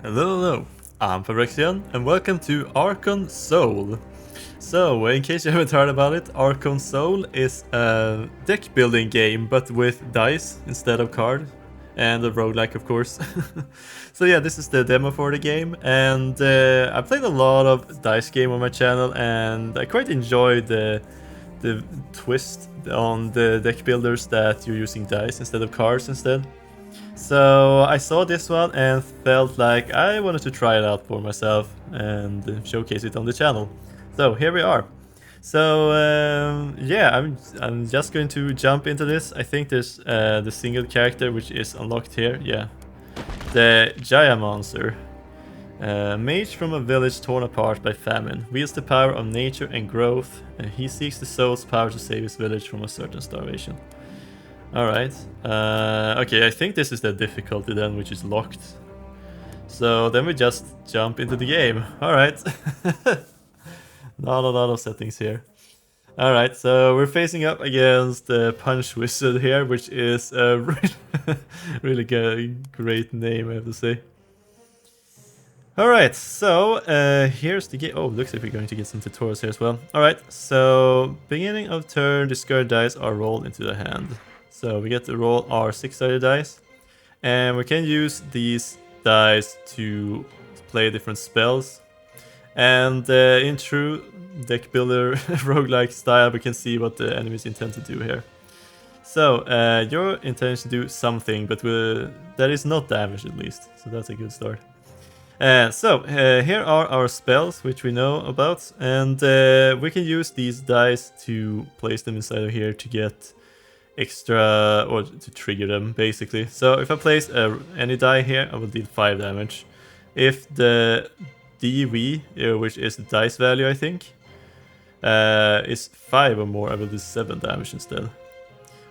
Hello, I'm Fabrixian and welcome to Archon Soul. So, in case you haven't heard about it, Archon Soul is a deck building game but with dice instead of card, and a roguelike of course. So yeah, this is the demo for the game, and I played a lot of dice game on my channel and I quite enjoyed the twist on the deck builders that you're using dice instead of cards instead. So I saw this one and felt like I wanted to try it out for myself and showcase it on the channel. So here we are. So yeah, I'm just going to jump into this. I think there's the single character which is unlocked here. Yeah, the Jaya monster. Mage from a village torn apart by famine, wields the power of nature and growth, and he seeks the soul's power to save his village from a certain starvation. Alright. Okay, I think this is the difficulty then, which is locked. So then we just jump into the game. Alright. Not a lot of settings here. Alright, so we're facing up against the Punch Wizard here, which is a really great name, I have to say. Alright, so here's the game. Oh, looks like we're going to get some tutorials here as well. Alright, so beginning of turn, discard dice are rolled into the hand. So we get to roll our 6-sided dice, and we can use these dice to play different spells. And in true deck builder roguelike style, we can see what the enemies intend to do here. So your intention to do something, but that is not damage at least, so that's a good start. So here are our spells, which we know about, and we can use these dice to place them inside of here to get extra, or to trigger them basically. So if I place any die here, I will deal 5 damage. If the DV, which is the dice value I think, is 5 or more, I will do 7 damage instead.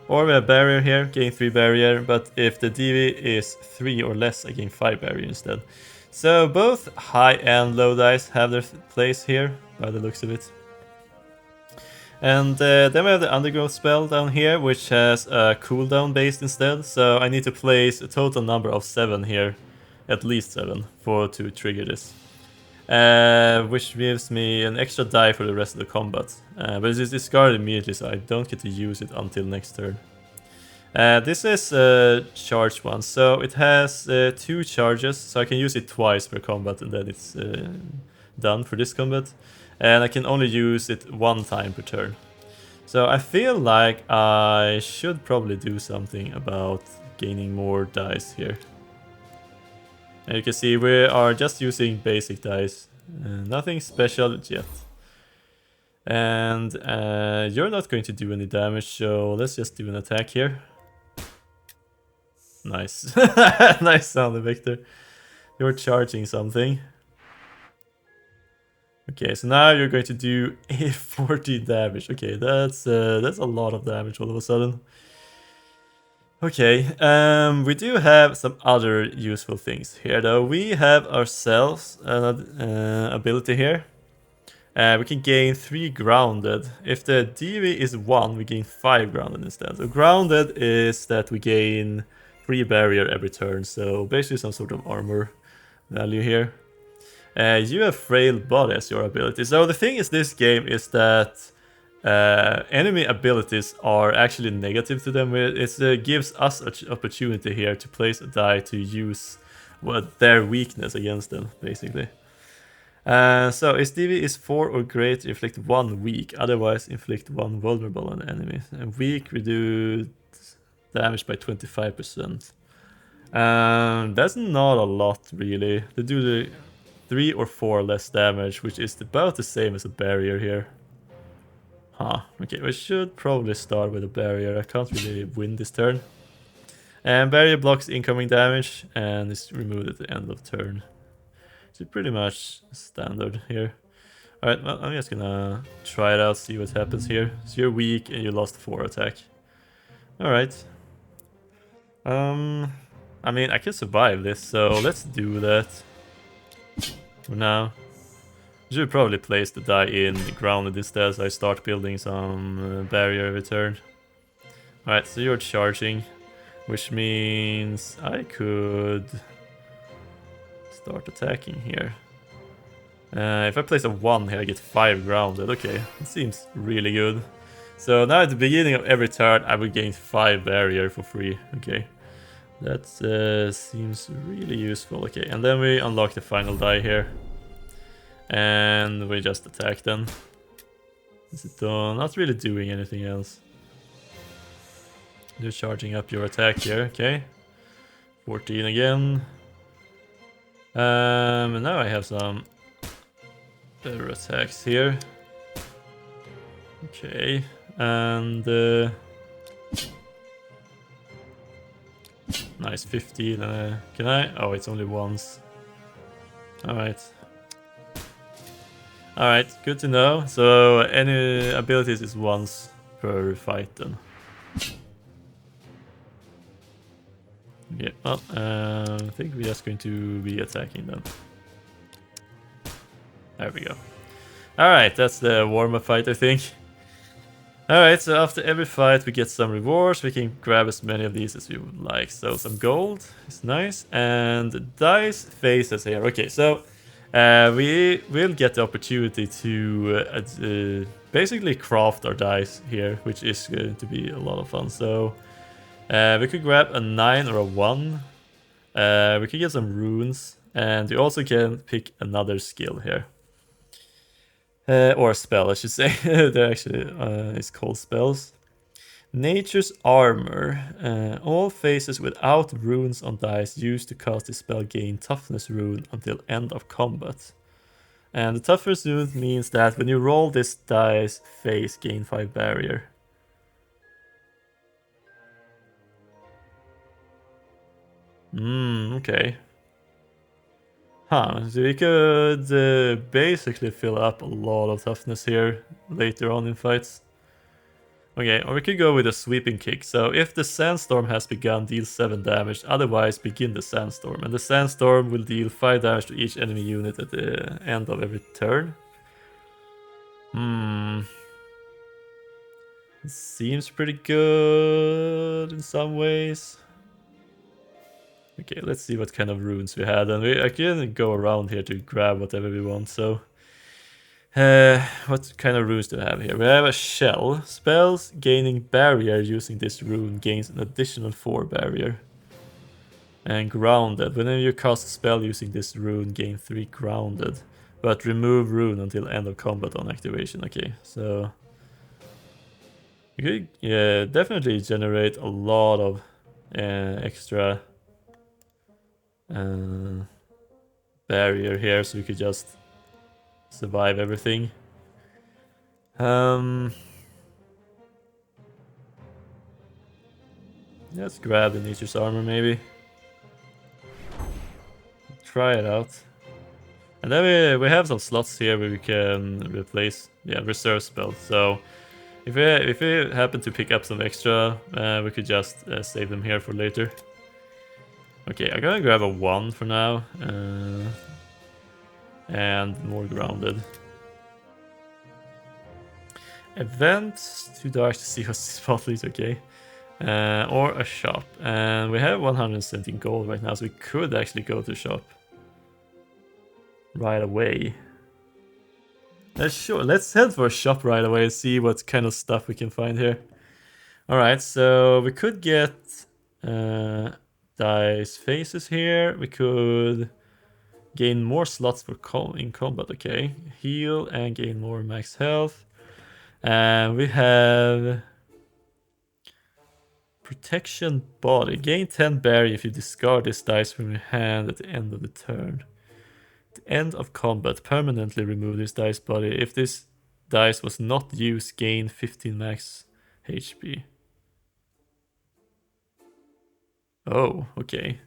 Or we have barrier here, gain 3 barrier, but if the DV is 3 or less, I gain 5 barrier instead. So both high and low dice have their place here, by the looks of it. And then we have the undergrowth spell down here, which has a cooldown based instead, so I need to place a total number of 7 here, at least 7, to trigger this. Which gives me an extra die for the rest of the combat, but it is discarded immediately, so I don't get to use it until next turn. This is a charged one, so it has 2 charges, so I can use it twice per combat and then it's done for this combat. And I can only use it 1 time per turn. So I feel like I should probably do something about gaining more dice here. And you can see we are just using basic dice, nothing special yet. And you're not going to do any damage, so let's just do an attack here. Nice. Nice sound effect. You're charging something. Okay, so now you're going to do a 40 damage. Okay, that's a lot of damage all of a sudden. Okay, we do have some other useful things here though. We have ourselves an ability here. We can gain 3 grounded. If the DV is 1, we gain 5 grounded instead. So grounded is that we gain 3 barrier every turn, so basically some sort of armor value here. You have frail body as your ability. So the thing is, this game is that enemy abilities are actually negative to them. It gives us an opportunity here to place a die to use their weakness against them, basically. So its DV is 4 or greater, inflict 1 weak, otherwise inflict 1 vulnerable on the enemy. And weak reduce damage by 25%. That's not a lot really. They do the 3 or 4 less damage, which is about the same as a barrier here. Huh, okay, we should probably start with a barrier. I can't really win this turn. And barrier blocks incoming damage and is removed at the end of turn. So pretty much standard here. Alright, well, I'm just gonna try it out, see what happens here. So you're weak and you lost 4 attack. Alright. I mean, I can survive this, so let's do that. For now. I should probably place the die in grounded instead, so I start building some barrier every turn. Alright, so you're charging, which means I could start attacking here. If I place a 1 here, I get 5 grounded. Okay, it seems really good. So now at the beginning of every turn, I will gain 5 barrier for free. Okay, that seems really useful. Okay, and then we unlock the final die here. And we just attack then. Is it done? Not really doing anything else. You're charging up your attack here, okay. 14 again. And now I have some better attacks here. Okay, and nice 15. Can I? Oh, it's only once. Alright. Alright, good to know. So any abilities is once per fight then. Yeah, well, I think we're just going to be attacking then. There we go. Alright, that's the warm-up fight, I think. Alright, so after every fight we get some rewards. We can grab as many of these as we would like. So some gold is nice. And dice faces here. Okay, so we will get the opportunity to basically craft our dice here, which is going to be a lot of fun. So we could grab a 9 or a 1. We could get some runes. And we also can pick another skill here. Or a spell, I should say. They're actually it's called spells. Nature's Armor. All faces without runes on dice used to cast this spell gain toughness rune until end of combat. And the toughness rune means that when you roll this dice, face gain 5 barrier. Okay. Huh, so we could basically fill up a lot of toughness here later on in fights. Okay, or we could go with a sweeping kick. So if the sandstorm has begun, deal 7 damage, otherwise begin the sandstorm. And the sandstorm will deal 5 damage to each enemy unit at the end of every turn. It seems pretty good in some ways. Okay, let's see what kind of runes we had, and I can go around here to grab whatever we want, so... what kind of runes do I have here? We have a shell. Spells gaining barrier using this rune gains an additional 4 barrier. And grounded. Whenever you cast a spell using this rune, gain 3 grounded. But remove rune until end of combat on activation. Okay, so... you could definitely generate a lot of extra... barrier here, so we could just survive everything. Let's grab the Nature's Armor maybe. Try it out. And then we have some slots here where we can replace reserve spells. So if we happen to pick up some extra, we could just save them here for later. Okay, I'm gonna grab a 1 for now. And more grounded. Event, too dark to see what's spotlight, okay. Or a shop. And we have 117 gold right now, so we could actually go to shop right away. Sure, let's head for a shop right away and see what kind of stuff we can find here. Alright, so we could get dice faces here. We could gain more slots for in combat, okay. Heal and gain more max health. And we have protection body. Gain 10 barrier if you discard this dice from your hand at the end of the turn. At the end of combat, permanently remove this dice body. If this dice was not used, gain 15 max HP. Oh, okay.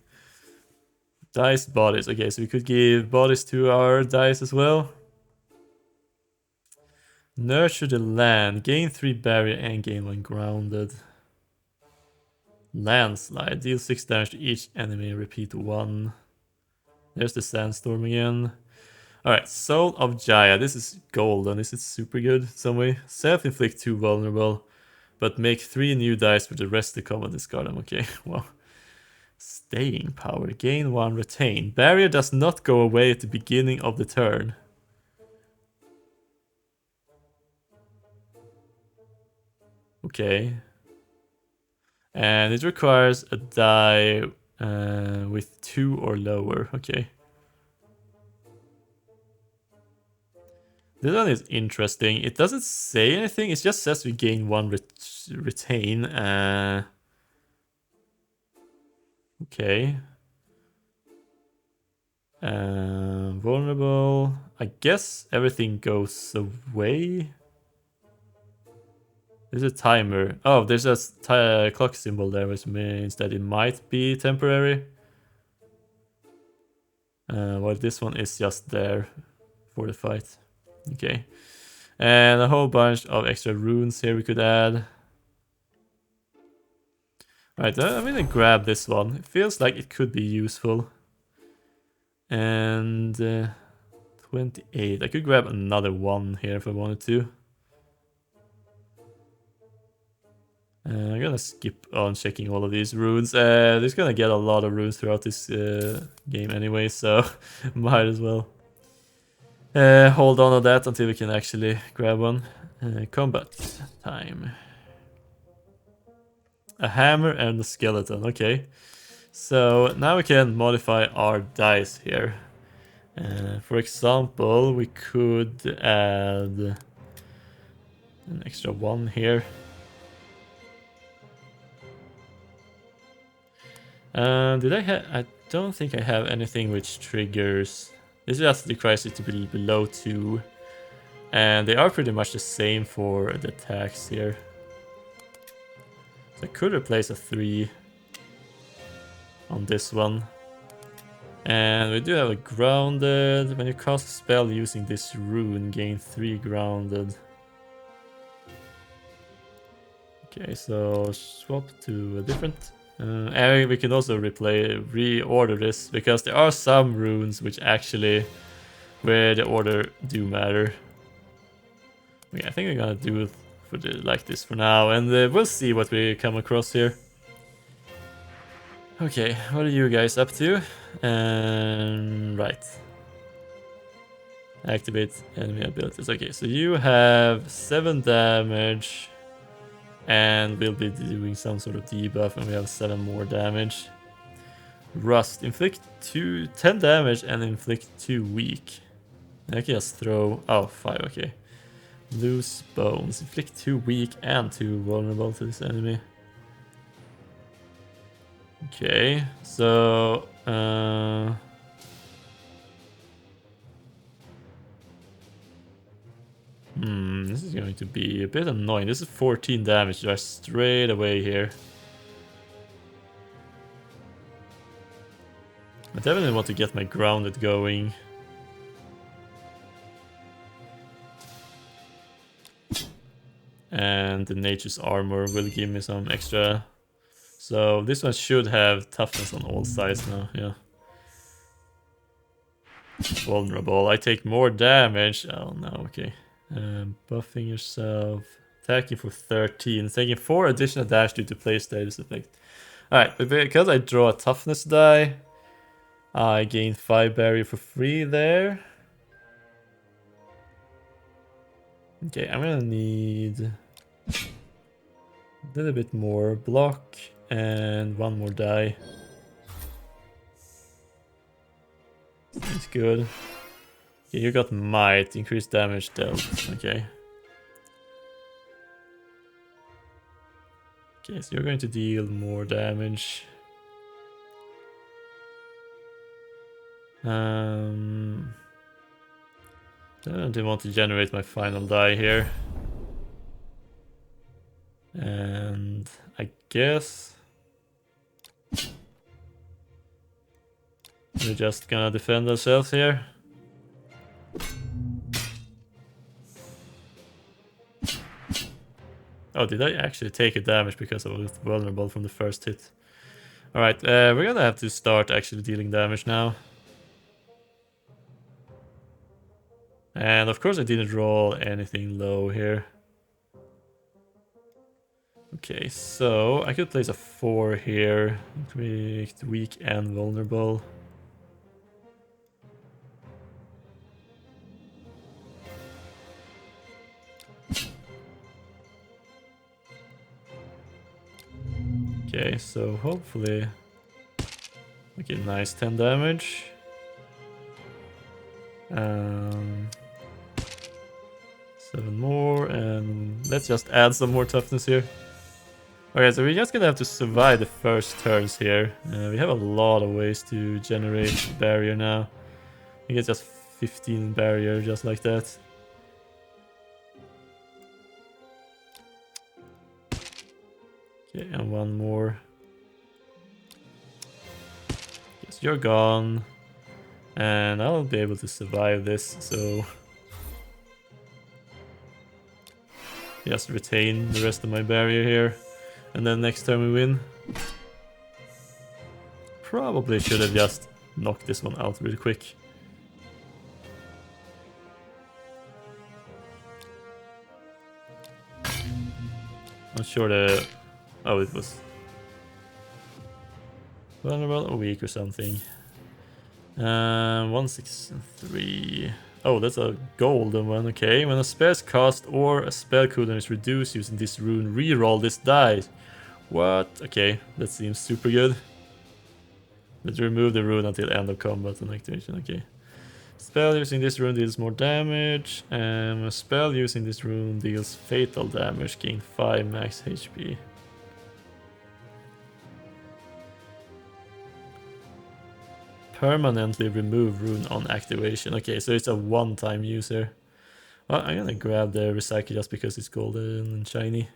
Dice bodies. Okay, so we could give bodies to our dice as well. Nurture the land. Gain 3 barrier and gain 1 grounded. Landslide. Deal 6 damage to each enemy. Repeat 1. There's the sandstorm again. Alright, Soul of Jaya. This is gold and this is super good in some way. Self-inflict 2 vulnerable. But make 3 new dice for the rest of the combat. Discard them. Okay, wow. Staying power. Gain 1, retain. Barrier does not go away at the beginning of the turn. Okay. And it requires a die with 2 or lower. Okay. This one is interesting. It doesn't say anything. It just says we gain 1 retain. Okay. Vulnerable. I guess everything goes away. There's a timer. Oh, there's a clock symbol there, which means that it might be temporary. While this one is just there for the fight. Okay. And a whole bunch of extra runes here we could add. Alright, I'm gonna grab this one. It feels like it could be useful. And 28. I could grab another one here if I wanted to. I'm gonna skip on checking all of these runes. There's gonna get a lot of runes throughout this game anyway, so might as well hold on to that until we can actually grab one. Combat time. A hammer and a skeleton, okay. So now we can modify our dice here. For example, we could add an extra 1 here. I don't think I have anything which triggers. This just requires it to be below 2. And they are pretty much the same for the attacks here. So I could replace a 3 on this one. And we do have a grounded. When you cast a spell using this rune, gain 3 grounded. Okay, so swap to a different. And we can also reorder this, because there are some runes which actually, where the order do matter. Okay, I think we're gonna do it like this for now, and we'll see what we come across here. Okay, what are you guys up to? Right. Activate enemy abilities. Okay, so you have 7 damage. And we'll be doing some sort of debuff, and we have 7 more damage. Rust. Inflict 10 damage and inflict 2 weak. I can just throw... Oh, 5, okay. Loose bones. Inflict 2 weak and 2 vulnerable to this enemy. Okay, so... this is going to be a bit annoying. This is 14 damage just straight away here. I definitely want to get my grounded going. And the nature's armor will give me some extra. So this one should have toughness on all sides now, yeah. Vulnerable. I take more damage. Oh no, okay. Buffing yourself. Attacking for 13. Taking 4 additional damage due to play status effect. Alright, but because I draw a toughness die, I gain 5 barrier for free there. Okay, I'm gonna need a little bit more block and 1 more die. That's good. Okay, you got might, increased damage dealt. Okay. Okay, so you're going to deal more damage. I don't want to generate my final die here. And I guess we're just gonna defend ourselves here. Oh, did I actually take a damage because I was vulnerable from the first hit? Alright, we're gonna have to start actually dealing damage now. And of course I didn't roll anything low here. Okay, so I could place a 4 here. Weak and vulnerable. Okay, so hopefully... Okay, nice 10 damage. 7 more, and let's just add some more toughness here. Okay, so we're just gonna have to survive the first turns here. We have a lot of ways to generate barrier now. I get just 15 barrier just like that. Okay, and one more. Yes, you're gone. And I'll be able to survive this, so... Just retain the rest of my barrier here. And then next time we win. Probably should have just knocked this one out really quick. Not sure the... Oh, it was... vulnerable or weak or something. 163. Oh, that's a golden one. Okay, when a spell is cast or a spell cooldown is reduced using this rune, reroll this die. What? Okay, that seems super good. Let's remove the rune until end of combat and activation. Okay. Spell using this rune deals more damage, and a spell using this rune deals fatal damage, gain 5 max HP. Permanently remove rune on activation. Okay, so it's a one-time user. Well, I'm gonna grab the recycle just because it's golden and shiny.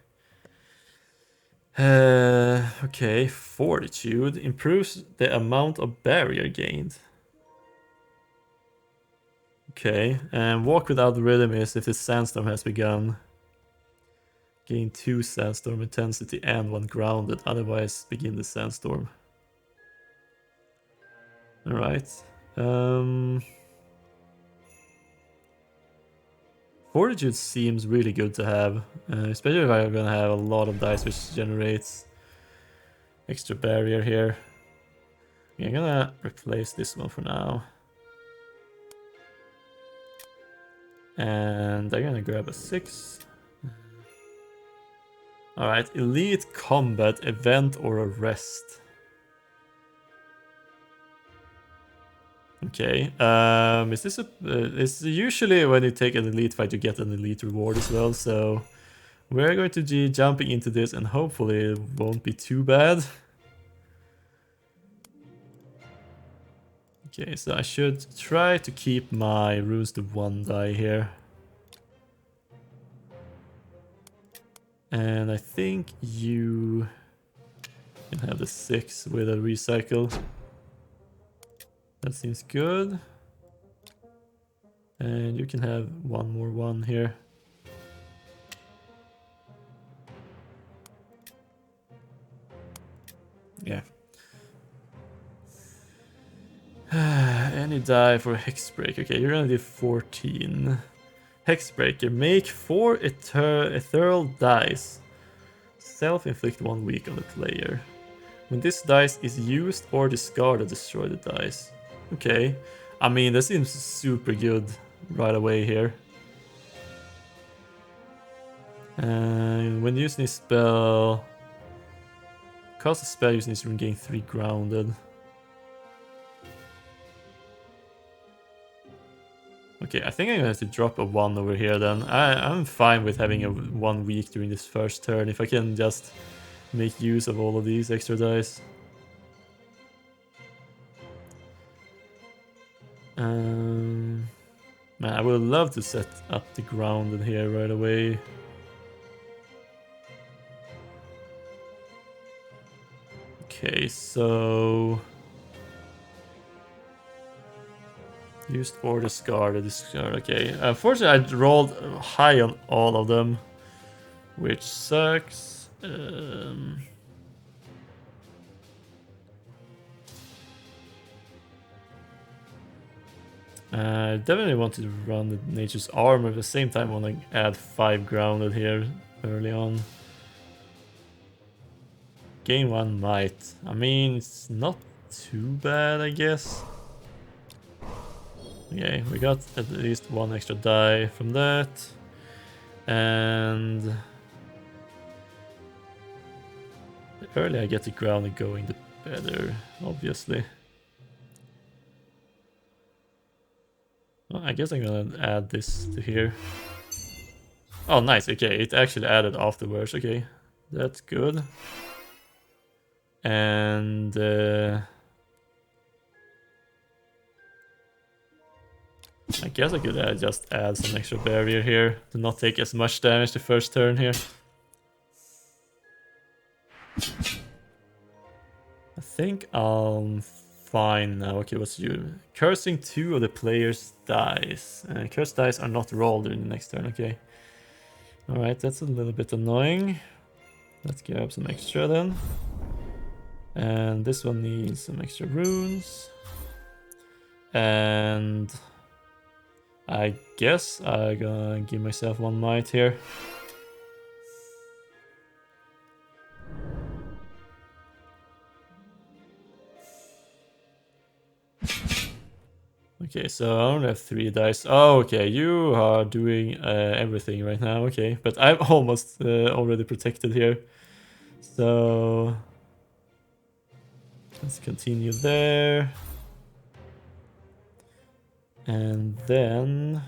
Okay, fortitude improves the amount of barrier gained. Okay, and walk without rhythm is if the sandstorm has begun. Gain 2 sandstorm intensity and 1 grounded, otherwise begin the sandstorm. Alright. Fortitude seems really good to have, especially if I'm gonna have a lot of dice which generates extra barrier here. I'm gonna replace this one for now. And I'm gonna grab a 6. Alright, elite combat, event or a rest. Okay, is this a... it's usually when you take an elite fight you get an elite reward as well, so... We're going to be jumping into this and hopefully it won't be too bad. Okay, so I should try to keep my runes to 1 die here. And I think you can have the 6 with a recycle. That seems good. And you can have 1 more 1 here. Yeah. Any die for Hexbreak. Okay, you're gonna do 14. Hexbreaker. Make 4 ethereal dice. Self-inflict 1 weak on the player. When this dice is used or discarded, destroy the dice. Okay. I mean, that seems super good right away here. And when using this spell... Cast a spell using this rune, gain 3 grounded. Okay, I think I'm gonna have to drop a 1 over here then. I'm fine with having a 1 weak during this first turn, if I can just make use of all of these extra dice. Man, I would love to set up the grounded here right away. Okay, so... Used or discarded, okay. Unfortunately, I rolled high on all of them, which sucks. I definitely wanted to run the Nature's Armor at the same time. I want to add 5 grounded here early on. gain 1 might. I mean, it's not too bad, I guess. Okay, we got at least 1 extra die from that. And the earlier I get the ground going, the better, obviously. Well, I guess I'm gonna add this to here. Oh, nice. Okay, it actually added afterwards. Okay, that's good. And I guess I could just add some extra barrier here to not take as much damage the first turn here. I think I'm fine now. Okay, what's you? Cursing 2 of the player's dice. Cursed dice are not rolled during the next turn. Okay. Alright, that's a little bit annoying. Let's grab some extra then. And this one needs some extra runes. And I guess I'm gonna give myself 1 might here. Okay, so I only have 3 dice. Oh, okay, you are doing everything right now. Okay, but I'm almost already protected here. So let's continue there. And then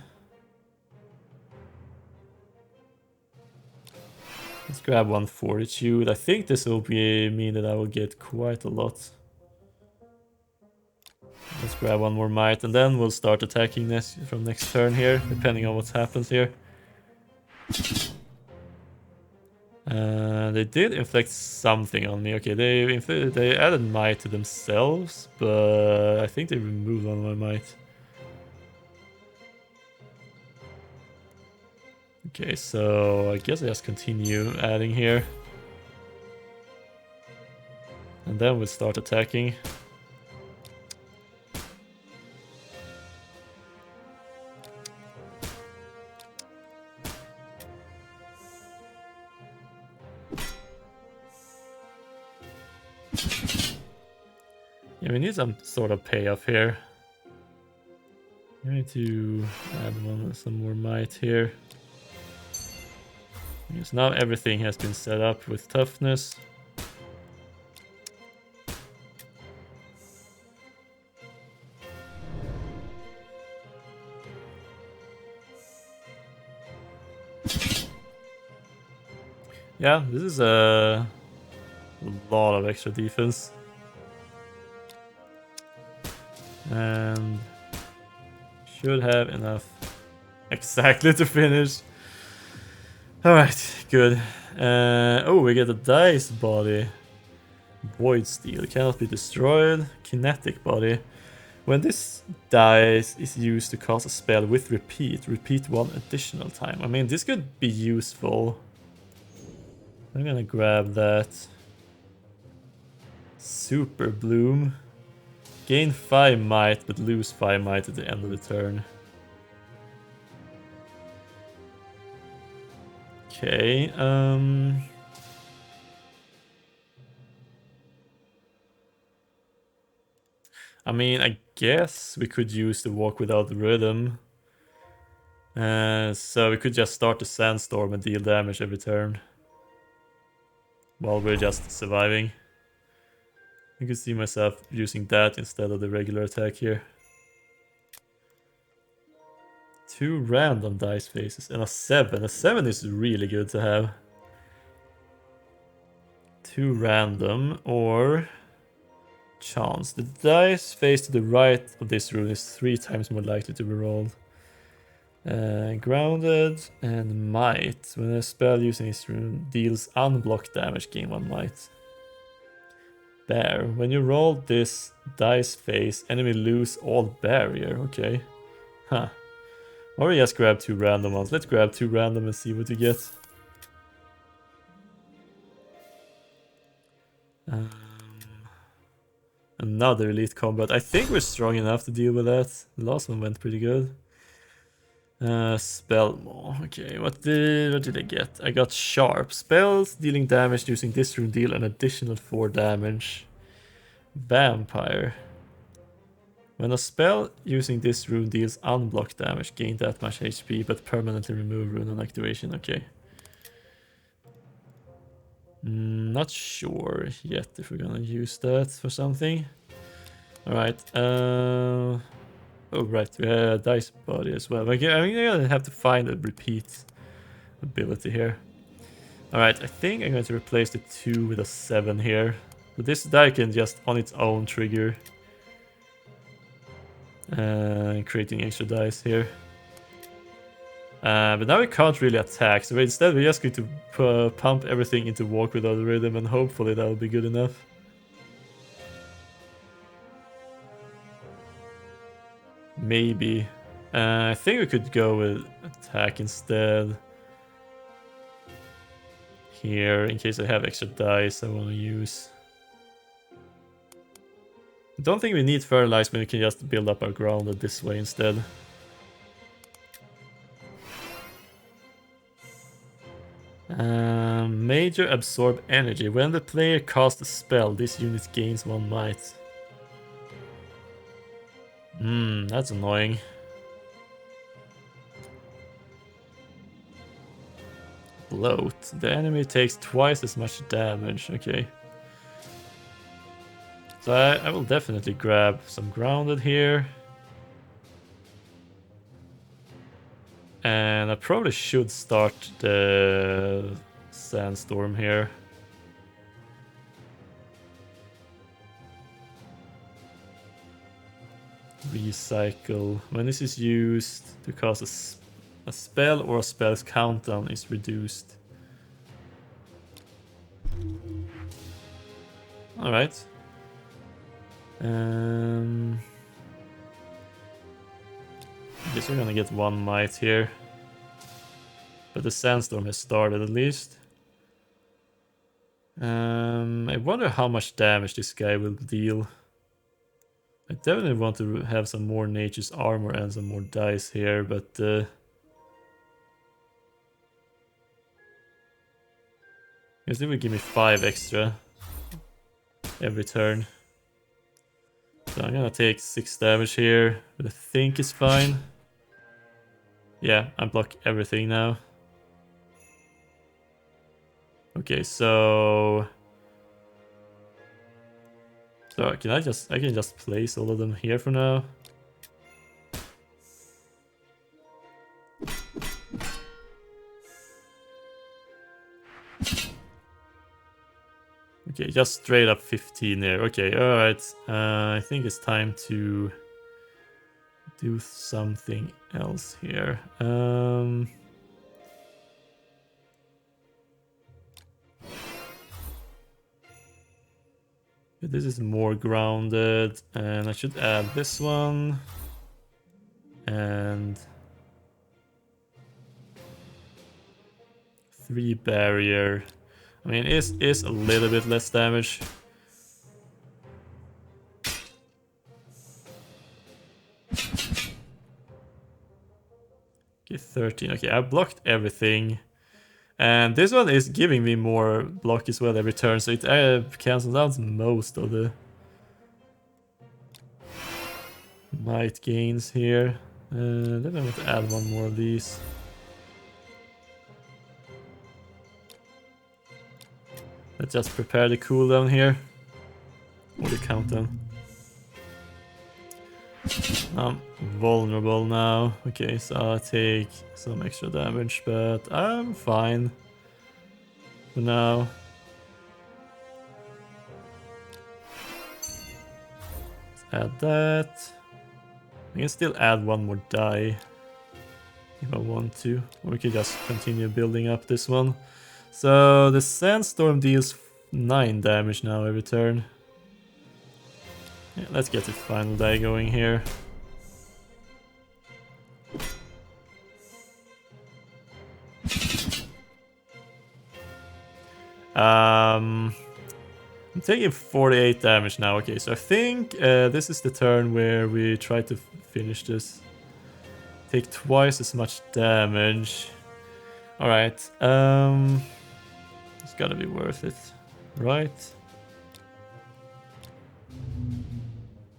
let's grab 1 fortitude. I think this will mean that I will get quite a lot. Let's grab 1 more might, and then we'll start attacking this from next turn here, depending on what happens here. They did inflict something on me. Okay, they added might to themselves, but I think they removed 1 of my might. Okay, so I guess I just continue adding here. And then we'll start attacking. Yeah, we need some sort of payoff here. We need to add some more might here. Because now everything has been set up with toughness. Yeah, this is a lot of extra defense. And should have enough exactly to finish. Alright, good. Oh, we get a dice body. Void steel cannot be destroyed. Kinetic body. When this dice is used to cast a spell with repeat 1 additional time. I mean, this could be useful. I'm gonna grab that. Super Bloom. Gain 5 might, but lose 5 might at the end of the turn. Okay, I mean, I guess we could use the walk without rhythm. So we could just start the sandstorm and deal damage every turn. While we're just surviving. I could see myself using that instead of the regular attack here. 2 random dice faces and a 7. A 7 is really good to have. 2 random or chance. The dice face to the right of this rune is 3 times more likely to be rolled. Grounded and might. When a spell using this rune deals unblocked damage, gain 1 might. Bear. When you roll this dice face, enemy lose all barrier. Okay. Huh. Or we just grab 2 random ones. Let's grab 2 random and see what we get. Another elite combat. I think we're strong enough to deal with that. The last one went pretty good. Spell more. Okay, what did I get? I got sharp. Spells dealing damage using this rune deal an additional 4 damage. Vampire. When a spell using this rune deals unblocked damage, gain that much HP, but permanently remove rune on activation. Okay. Not sure yet if we're gonna use that for something. Alright. Oh, right. We have dice body as well. I'm gonna have to find a repeat ability here. Alright, I think I'm going to replace the 2 with a 7 here. So this die can just on its own trigger. Creating extra dice here. But now we can't really attack, so instead we're just going to pump everything into Walk Without a Rhythm, and hopefully that'll be good enough. Maybe. I think we could go with attack instead. Here, in case I have extra dice I want to use. I don't think we need Fertilize, but we can just build up our grounded this way instead. Major Absorb Energy. When the player casts a spell, this unit gains 1 might. That's annoying. Bloat. The enemy takes twice as much damage. Okay. So I will definitely grab some grounded here. And I probably should start the sandstorm here. Recycle. When this is used to cast a spell or a spell's countdown is reduced. Alright. I guess we're gonna get 1 might here. But the sandstorm has started at least. I wonder how much damage this guy will deal. I definitely want to have some more nature's armor and some more dice here, but I guess it will give me 5 extra every turn. So I'm gonna take 6 damage here, but I think it's fine. Yeah, I block everything now. Okay, so I can just place all of them here for now. Okay, just straight up 15 there. Okay, alright. I think it's time to do something else here. This is more grounded, and I should add this one. And 3 barrier. I mean, it is a little bit less damage. Okay, 13. Okay, I blocked everything. And this one is giving me more block as well every turn, so it cancels out most of the might gains here. Then I want to add 1 more of these. Let's just prepare the cooldown here. Or the countdown. I'm vulnerable now. Okay, so I'll take some extra damage, but I'm fine for now. Let's add that. I can still add 1 more die if I want to. Or we could just continue building up this one. So the sandstorm deals 9 damage now every turn. Yeah, let's get the final die going here. I'm taking 48 damage now. Okay, so I think this is the turn where we try to finish this. Take twice as much damage. Alright, it's gotta be worth it, right?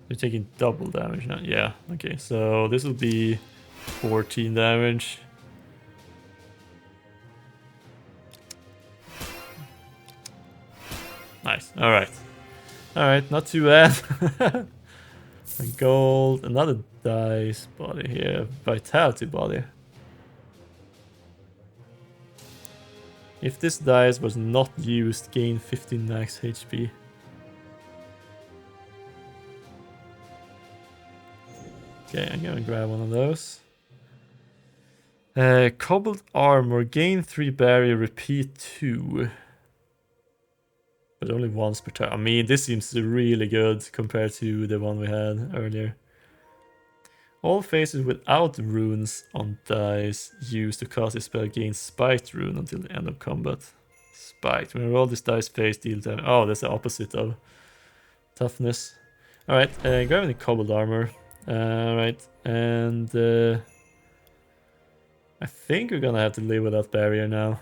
You're taking double damage now. Yeah, okay, so this will be 14 damage. Nice, alright. Alright, not too bad. A gold, another dice body here, vitality body. If this dice was not used, gain 15 max HP. Okay, I'm gonna grab one of those. Cobbled armor, gain 3 barrier, repeat 2. But only once per turn. I mean, this seems really good compared to the one we had earlier. All phases without runes on dice used to cast a spell gain spiked rune until the end of combat. Spiked. When you roll this dice phase, deal damage. Oh, that's the opposite of toughness. Alright, grabbing the cobbled armor. Alright, and I think we're gonna have to live without barrier now.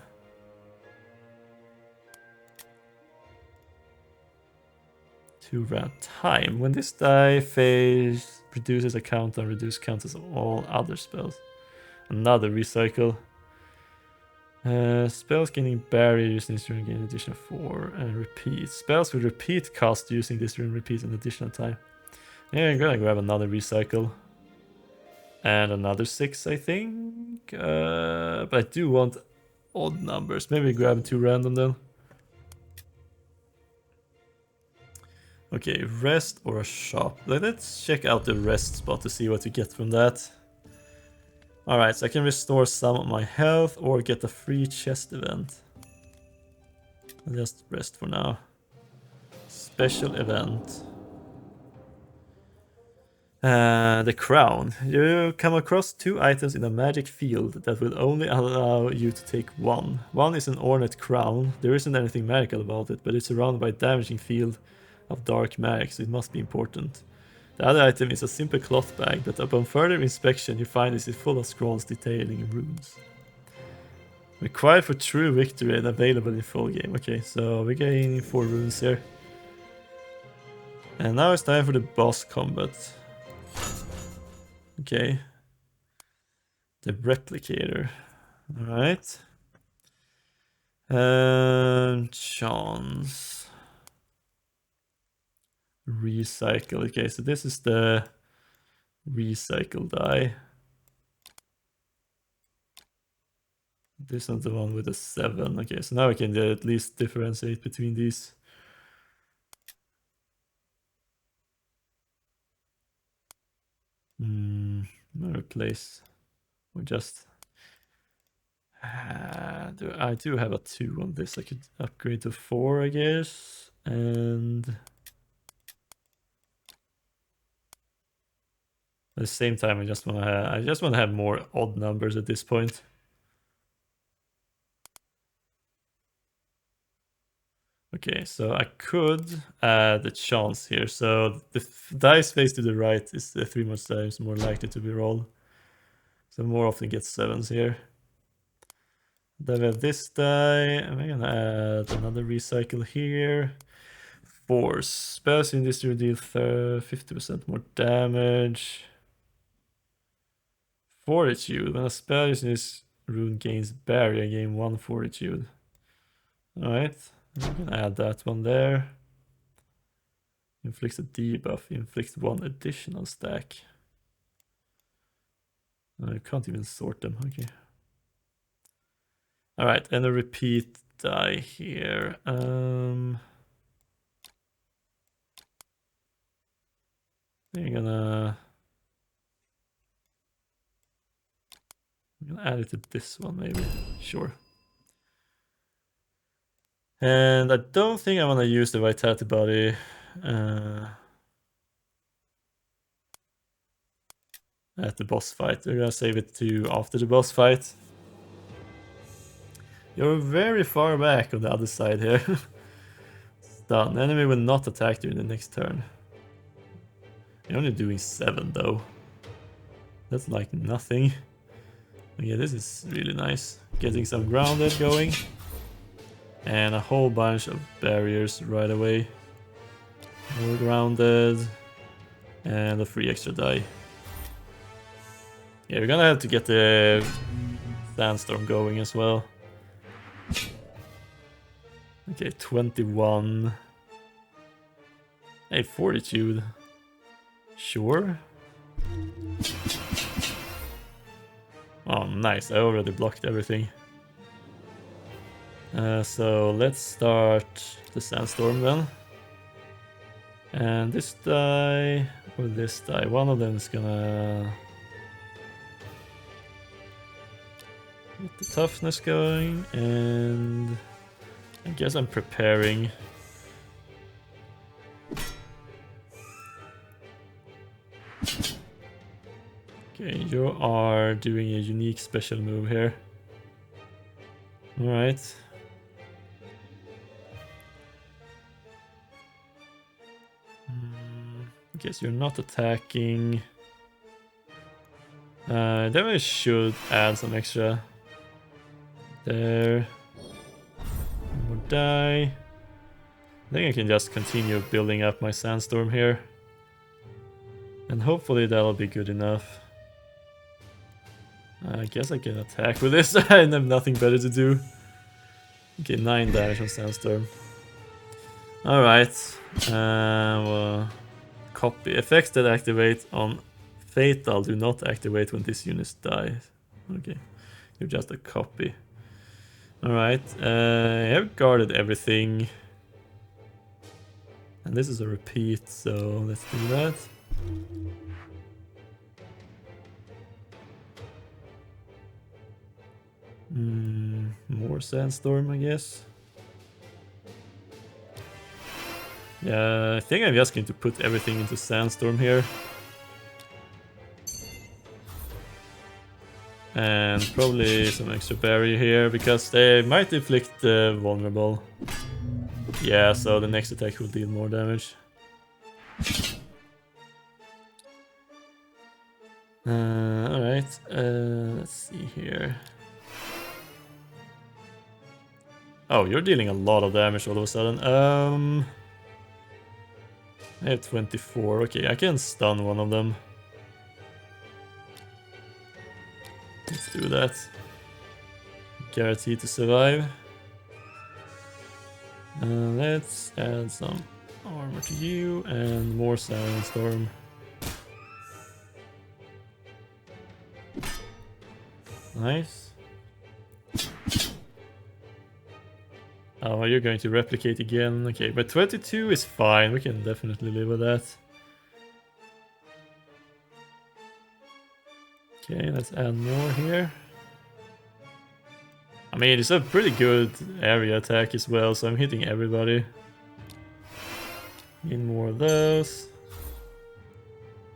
To round time. When this die phase produces a counter, reduce counters of all other spells. Another recycle. Spells gaining barrier using this rune gain an additional 4 and repeat. Spells with repeat cast using this rune repeat an additional time. Yeah, I'm gonna grab another recycle. And another 6, I think. But I do want odd numbers. Maybe grab 2 random then. Okay, rest or a shop. Let's check out the rest spot to see what you get from that. Alright, so I can restore some of my health or get a free chest event. I'll just rest for now. Special event. The crown. You come across 2 items in a magic field that will only allow you to take one. One is an ornate crown. There isn't anything magical about it, but it's surrounded by a damaging field of dark magic, so it must be important. The other item is a simple cloth bag, but upon further inspection you find this is full of scrolls detailing runes. Required for true victory and available in full game. Okay, so we're getting 4 runes here. And now it's time for the boss combat. Okay. The replicator. Alright. Chance. Recycle. Okay, so this is the recycle die. This one's the one with a 7. Okay, so now we can at least differentiate between these. Replace. Or just... I do have a 2 on this. I could upgrade to 4, I guess. And... at the same time, I just want to have more odd numbers at this point. Okay, so I could add a chance here. So the dice face to the right is 3 more times more likely to be rolled. So more often get 7s here. Then we have this die. I'm gonna add another recycle here. Force. Spells in this rune deal 50% more damage. Fortitude. When a spell using this rune gains barrier, gain 1 fortitude. Alright. I'm gonna add that one there. Inflicts a debuff. Inflicts 1 additional stack. I can't even sort them. Okay. Alright, and a repeat die here. I'm gonna add it to this one, maybe. Sure. And I don't think I want to use the vitality body. At the boss fight. We're gonna save it to after the boss fight. You're very far back on the other side here. Done. Enemy will not attack during the next turn. You're only doing 7 though. That's like nothing. Okay, this is really nice. Getting some grounded going. And a whole bunch of barriers right away. More grounded. And a free extra die. Yeah, we're gonna have to get the sandstorm going as well. Okay, 21. Hey, fortitude. Sure. Oh, nice. I already blocked everything. So let's start the sandstorm then. And this die or this die, one of them is gonna get the toughness going, and I guess I'm preparing. Okay, you are doing a unique special move here. Alright. I guess you're not attacking. Then we should add some extra. There. One more die. I think I can just continue building up my sandstorm here. And hopefully that'll be good enough. I guess I can attack with this. I have nothing better to do. Okay, 9 damage on sandstorm. Alright. Well, copy. Effects that activate on fatal do not activate when this unit dies. Okay, you're just a copy. Alright, I have guarded everything. And this is a repeat, so let's do that. More sandstorm, I guess. Yeah, I think I'm just going to put everything into sandstorm here. And probably some extra barrier here, because they might inflict the vulnerable. Yeah, so the next attack will deal more damage. Alright, let's see here. Oh, you're dealing a lot of damage all of a sudden. I have 24. Okay, I can stun one of them. Let's do that. Guaranteed to survive. Let's add some armor to you and more sandstorm. Nice. Oh, you're going to replicate again. Okay, but 22 is fine. We can definitely live with that. Okay, let's add more here. I mean, it's a pretty good area attack as well, so I'm hitting everybody. Need more of those.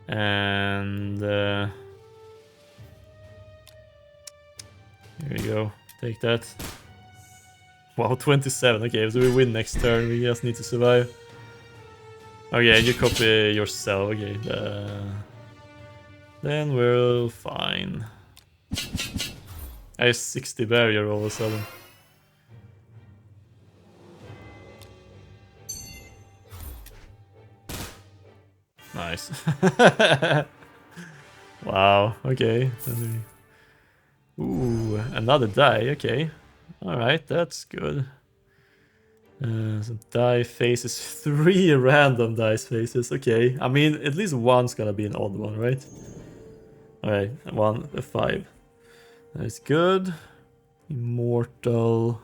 And here we go. Take that. Wow, 27. Okay, so we win next turn. We just need to survive. Oh yeah, you copy yourself. Okay, then we're fine. I have 60 barrier all of a sudden. Nice. Wow, okay. Ooh, another die, okay. Alright, that's good. Some die faces, 3 random dice faces, okay. I mean, at least one's gonna be an odd one, right? Alright, 1, a 5. That's good. Immortal.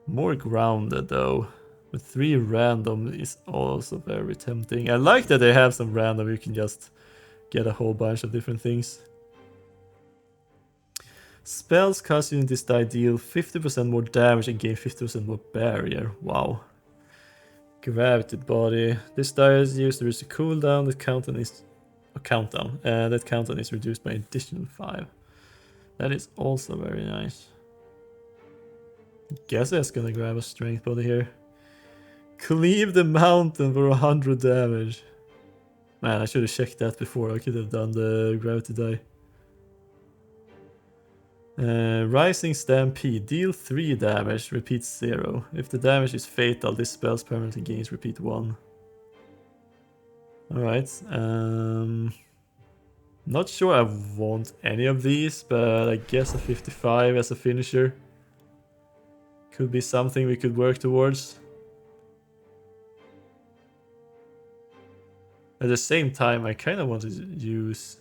More grounded though. But 3 random is also very tempting. I like that they have some random, you can just get a whole bunch of different things. Spells cast using this die deal 50% more damage and gain 50% more barrier. Wow. Gravity body. This die is used to reduce the cooldown. That countdown is a countdown. That countdown is reduced by additional 5. That is also very nice. Guess that's gonna grab a strength body here. Cleave the mountain for 100 damage. Man, I should have checked that before. I could have done the gravity die. Rising Stampede. Deal 3 damage, repeat 0. If the damage is fatal, this spell's permanently gains repeat 1. Alright. Not sure I want any of these, but I guess a 55 as a finisher could be something we could work towards. At the same time, I kind of want to use...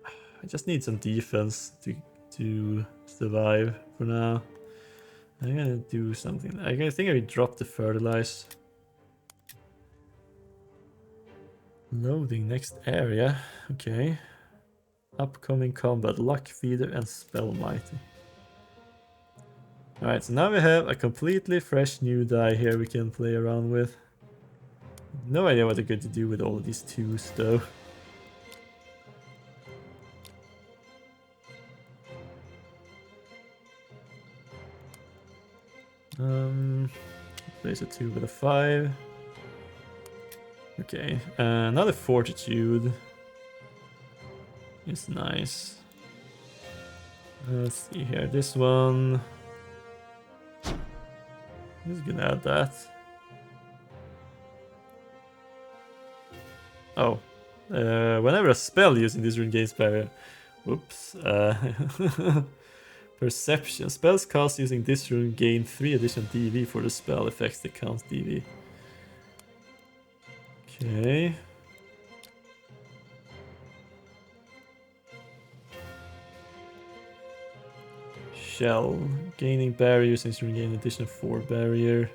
I just need some defense to survive for now. I'm gonna do something. I think I dropped the fertilize. Loading next area. Okay. Upcoming combat. Luck Feeder and Spell Mighty. Alright, so now we have a completely fresh new die here we can play around with. No idea what they're going to do with all of these twos though. Place a 2 with a 5. Okay, another Fortitude is nice. Let's see here, this one. Who's gonna add that? Oh, whenever a spell using this rune gains barrier. Oops. Perception. Spells cast using this rune gain 3 additional DV for the spell effects that counts DV. Okay. Shell. Gaining barrier using this rune gain additional 4 barrier.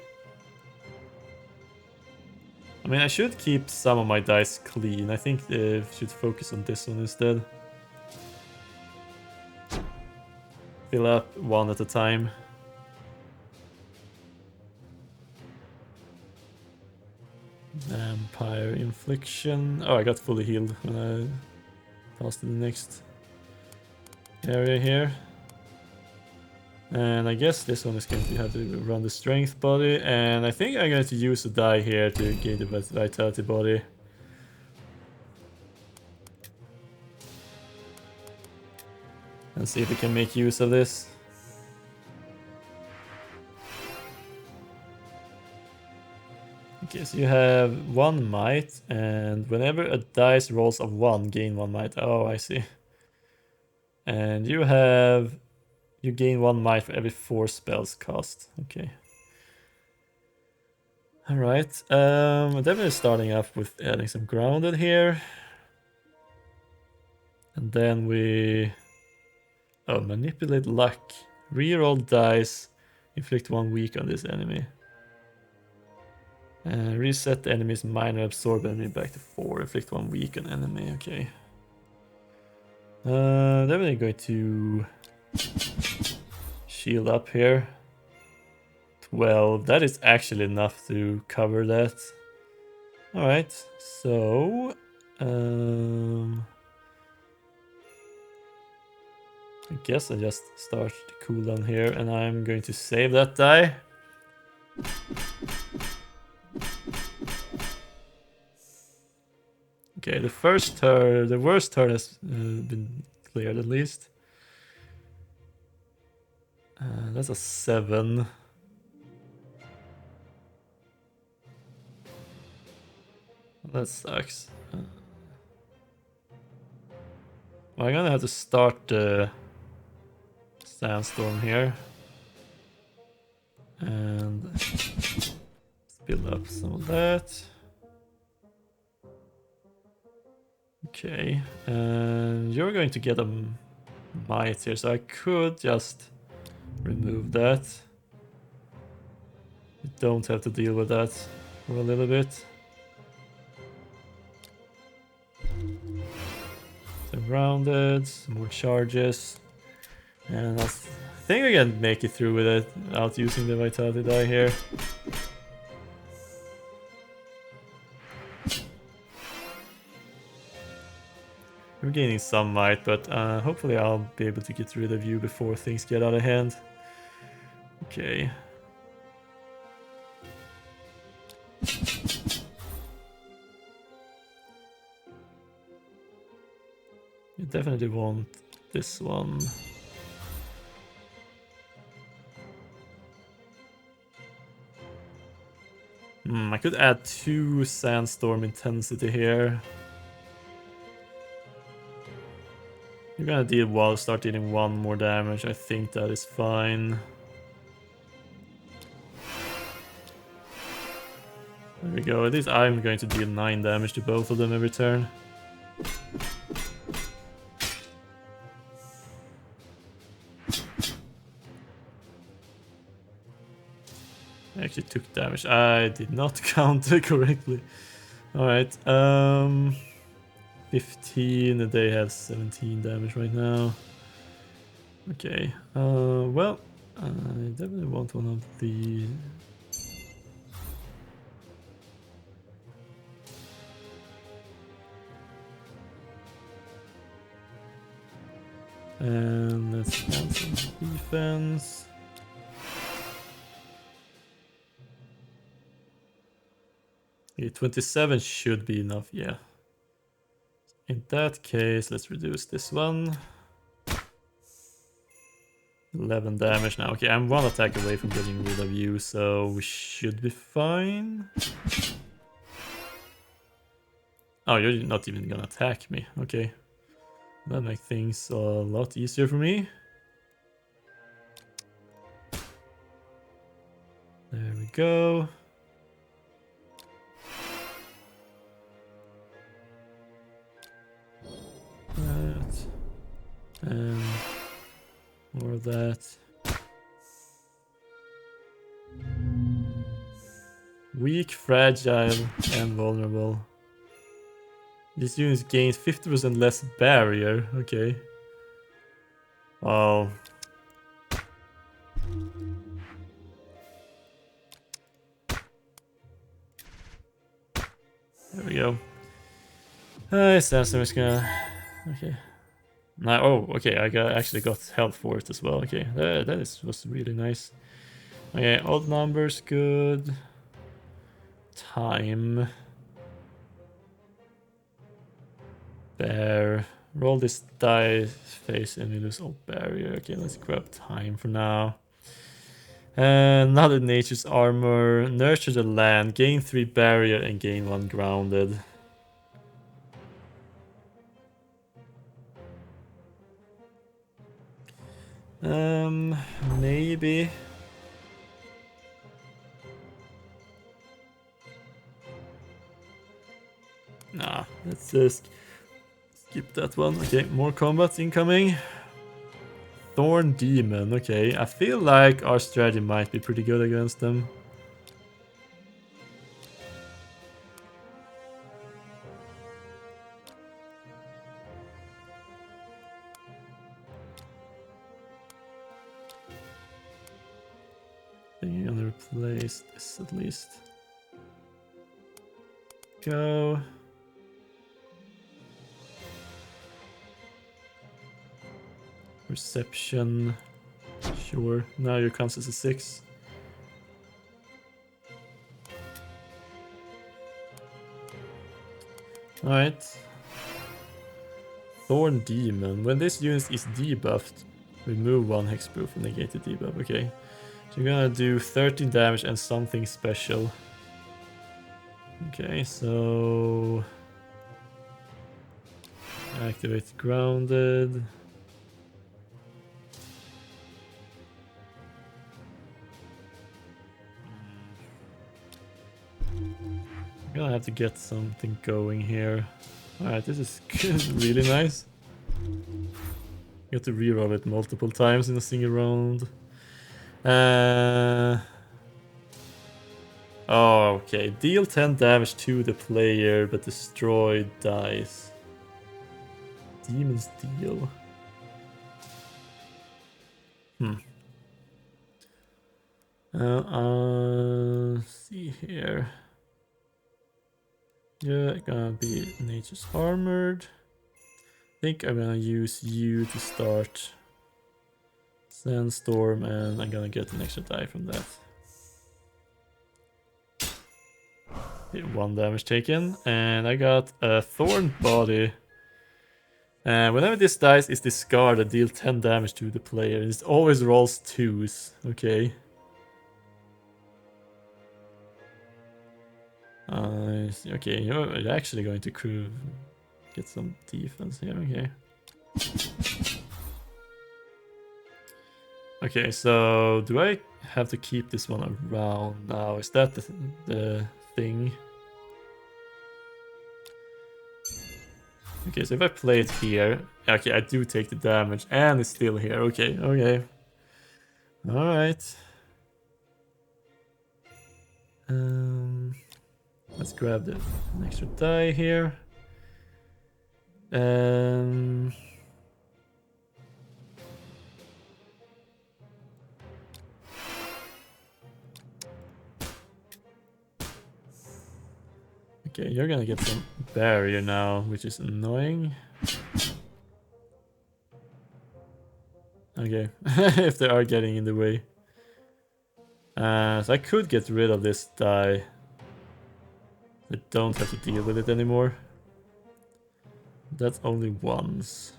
I mean, I should keep some of my dice clean. I think I should focus on this one instead. Fill up one at a time. Vampire Infliction. Oh, I got fully healed when I passed to the next area here. And I guess this one is going to have to run the strength body. And I think I'm going to use a die here to gain the vitality body. And see if we can make use of this. Okay, so you have 1 might, and whenever a dice rolls of 1, gain 1 might. Oh, I see. And you gain 1 might for every 4 spells cast. Okay. Alright, definitely starting off with adding some grounded here. And then we... Oh, manipulate luck. Reroll dice. Inflict 1 weak on this enemy. Reset the enemy's minor, absorb enemy back to 4. Inflict 1 weak on enemy, okay. Definitely going to shield up here. 12, that is actually enough to cover that. Alright, so... I guess I just start the cooldown here, and I'm going to save that die. Okay, the worst turn has been cleared at least. That's a 7. That sucks. Well, I'm gonna have to start the sandstorm here. And let's build up some of that. Okay, and you're going to get a might here, so I could just remove that. You don't have to deal with that for a little bit. So grounded, some more charges, and I think we can make it through with it without using the vitality die here. We're gaining some might, but hopefully I'll be able to get rid of you before things get out of hand. Okay. You definitely want this one. I could add 2 sandstorm intensity here. You're gonna deal while start dealing 1 more damage. I think that is fine. There we go. At least I'm going to deal 9 damage to both of them every turn. I actually took damage. I did not count it correctly. Alright, 15, they have 17 damage right now. Okay, well, I definitely want one of the... And let's add some defense. Okay, 27 should be enough, yeah. In that case, let's reduce this one. 11 damage now. Okay, I'm 1 attack away from getting rid of you, so we should be fine. Oh, you're not even gonna attack me. Okay. That makes things a lot easier for me. There we go. That. And more of that. Weak, fragile, and vulnerable. This unit gains 50% less barrier. Okay. Oh. There we go. Sandstorm is gonna... Okay. Now, oh, okay, actually got health for it as well. Okay, was really nice. Okay, odd numbers, good. Time. Bear. Roll this die face and we lose all barrier. Okay, let's grab time for now. Another nature's armor. Nurture the land. Gain 3 barrier and gain 1 grounded. Maybe. Nah, let's just skip that one. Okay, more combats incoming. Thorn Demon, okay. I feel like our strategy might be pretty good against them. I think I'm gonna replace this at least. Go. Perception. Sure. Now your counts as a 6. Alright. Thorn Demon. When this unit is debuffed, remove 1 hexproof and negate the debuff. Okay. So you're gonna do 13 damage and something special. Okay, so... Activate grounded. I'm gonna have to get something going here. Alright, this is really nice. You have to reroll it multiple times in a single round. Oh, okay. Deal 10 damage to the player, but destroy dice. Demon's Deal. See here. Yeah, gonna be Nature's Armored. I think I'm gonna use you to start Sandstorm, and I'm gonna get an extra die from that. Okay, 1 damage taken, and I got a Thorn Body. Whenever this dice is discarded, deal 10 damage to the player. It always rolls 2s. Okay. Okay, you're actually going to get some defense here. Okay. Okay, so do I have to keep this one around now? Is that the thing? Okay, so if I play it here, okay, I do take the damage, and it's still here. Okay, okay. Alright. Let's grab an extra die here. Okay, you're gonna get some barrier now, which is annoying. Okay, if they are getting in the way. So I could get rid of this die. I don't have to deal with it anymore. That's only once.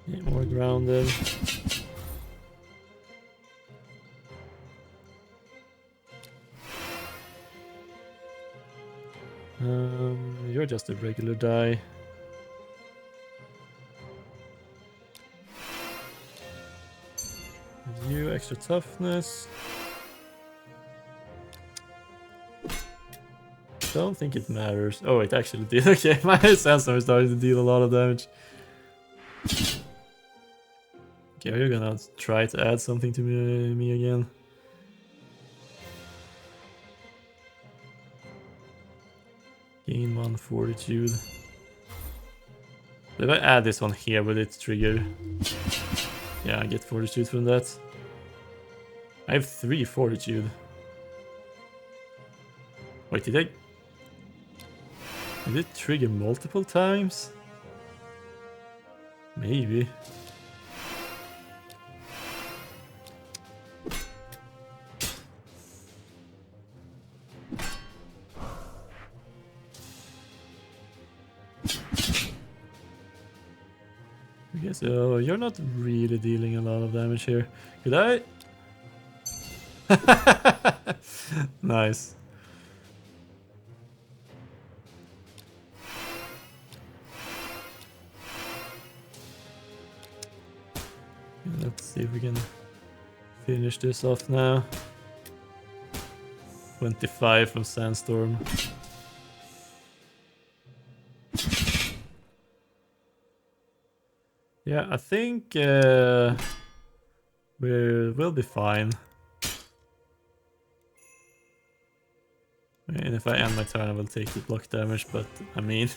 Yeah, more grounded. You're just a regular die. You extra toughness. Don't think it matters. Oh, it actually did. Okay, my sandstorm is starting to deal a lot of damage. Okay, are you gonna try to add something to me again? Gain 1 fortitude. If I add this one here, will it trigger? Yeah, I get fortitude from that. I have 3 fortitude. Wait, did it trigger multiple times? Maybe. Okay, so you're not really dealing a lot of damage here. Could I? Nice. Let's see if we can finish this off now. 25 from Sandstorm. Yeah, I think we'll be fine. And if I end my turn, I will take the block damage, but I mean,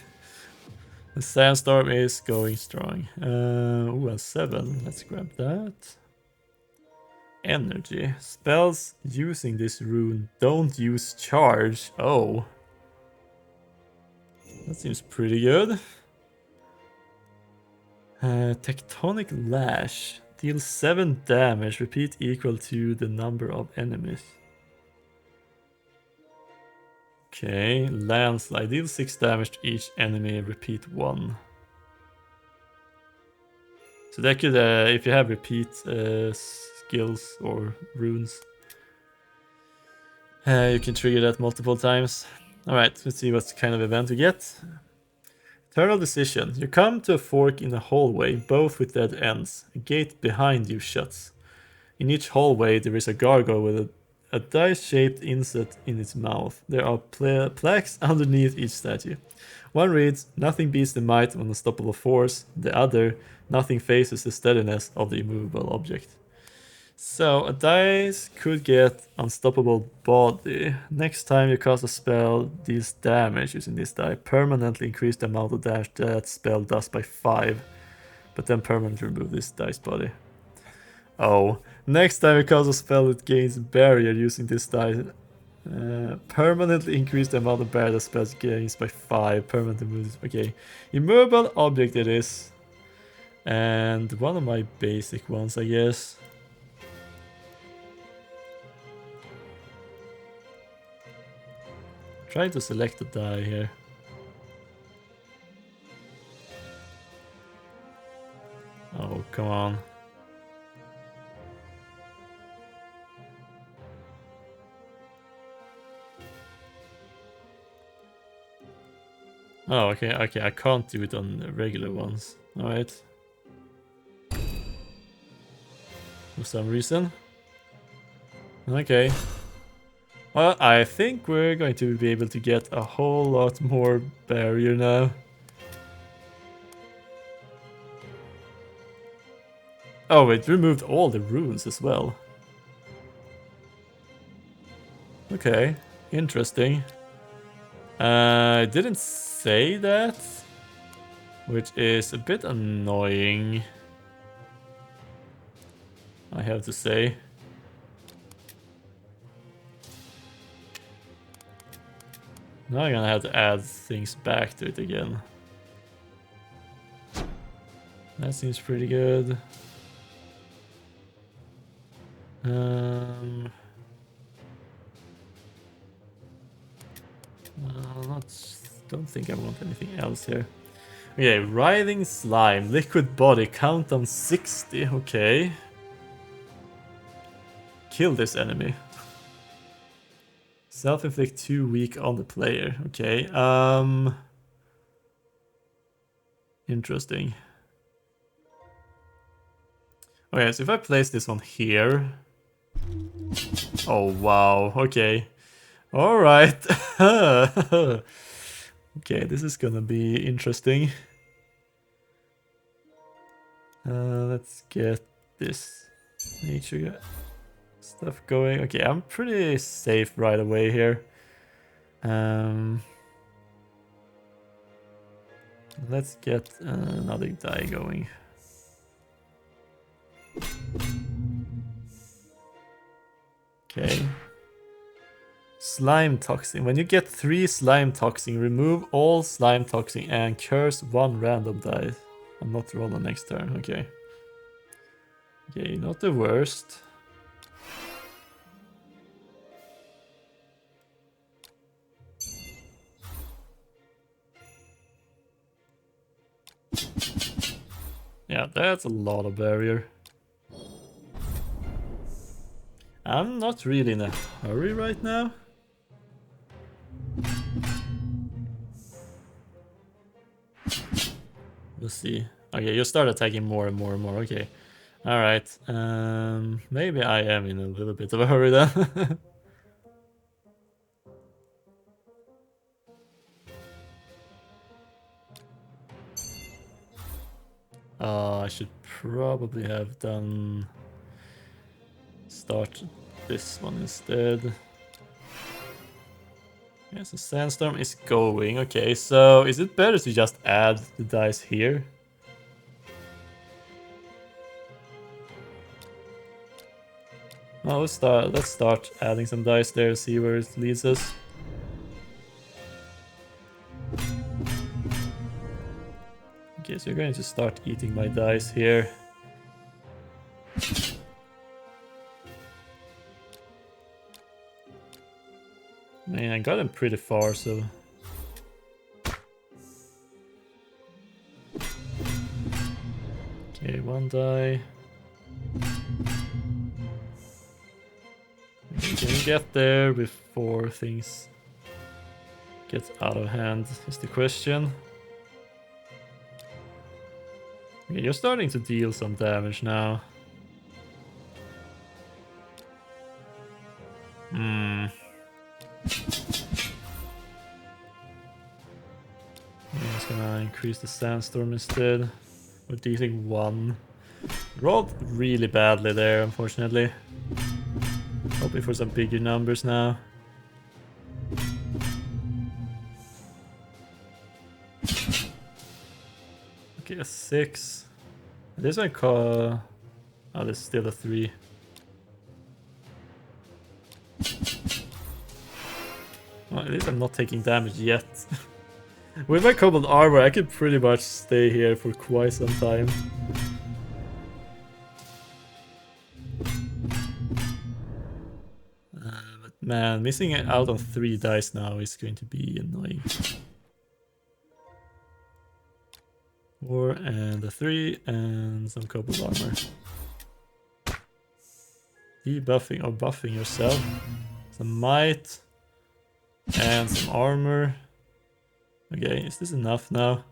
the Sandstorm is going strong. Ooh, a 7. Let's grab that. Energy. Spells using this rune don't use charge. Oh. That seems pretty good. Tectonic Lash. Deals 7 damage. Repeat equal to the number of enemies. Okay. Landslide. Deals 6 damage to each enemy. Repeat 1. So that could, if you have repeat skills or runes, you can trigger that multiple times. Alright, let's see what kind of event we get. Eternal Decision. You come to a fork in a hallway, both with dead ends. A gate behind you shuts. In each hallway there is a gargoyle with a dice-shaped insect in its mouth. There are plaques underneath each statue. One reads, "Nothing beats the might of unstoppable force." The other, "Nothing faces the steadiness of the immovable object." So, a dice could get Unstoppable Body. Next time you cast a spell, deals damage using this die. Permanently increase the amount of damage that spell does by 5. But then permanently remove this dice body. Oh. Next time you cast a spell, it gains barrier using this die. Permanently increase the amount of barrier that spell gains by 5. Permanently remove this. Okay. Immovable object it is. And one of my basic ones, I guess. Try to select a die here. come on. Oh, okay, okay, I can't do it on the regular ones. Alright. For some reason. Okay. Well, I think we're going to be able to get a whole lot more barrier now. Oh, it removed all the runes as well. Okay, interesting. It didn't say that, which is a bit annoying, I have to say. Now I'm gonna have to add things back to it again. That seems pretty good. Not, don't think I want anything else here. Okay, writhing slime, liquid body, countdown 60. Okay. Kill this enemy. Self-inflict 2 weak on the player. Okay. Interesting. Okay, so if I place this one here. Oh wow. Okay. All right. Okay, this is gonna be interesting. Let's get this nature stuff going. Okay, I'm pretty safe right away here. Let's get another die going. Okay. Slime toxin. When you get 3 slime toxin, remove all slime toxin and curse 1 random die. I'm not roll on next turn. Okay. Okay, not the worst. Yeah, that's a lot of barrier. I'm not really in a hurry right now. Let's see. Okay, you start attacking more and more and more. Okay. Alright. Maybe I am in a little bit of a hurry then. I should probably have done... Start this one instead. Yeah, so Sandstorm is going. Okay, so is it better to just add the dice here? No, let's start adding some dice there, see where it leads us. Okay, so you're going to start eating my dice here. I mean, I got him pretty far, so... Okay, 1 die. Can we get there before things get out of hand is the question. Okay, you're starting to deal some damage now. I'm just gonna increase the sandstorm instead. We're dealing 1. Rolled really badly there, unfortunately. Hoping for some bigger numbers now. Okay, a 6. This one oh, there's still a 3. Well, at least I'm not taking damage yet. With my cobalt armor, I could pretty much stay here for quite some time. But man, missing out on 3 dice now is going to be annoying. 4 and a 3 and some cobalt armor. Debuffing or buffing yourself. Some might and some armor. Okay, is this enough now?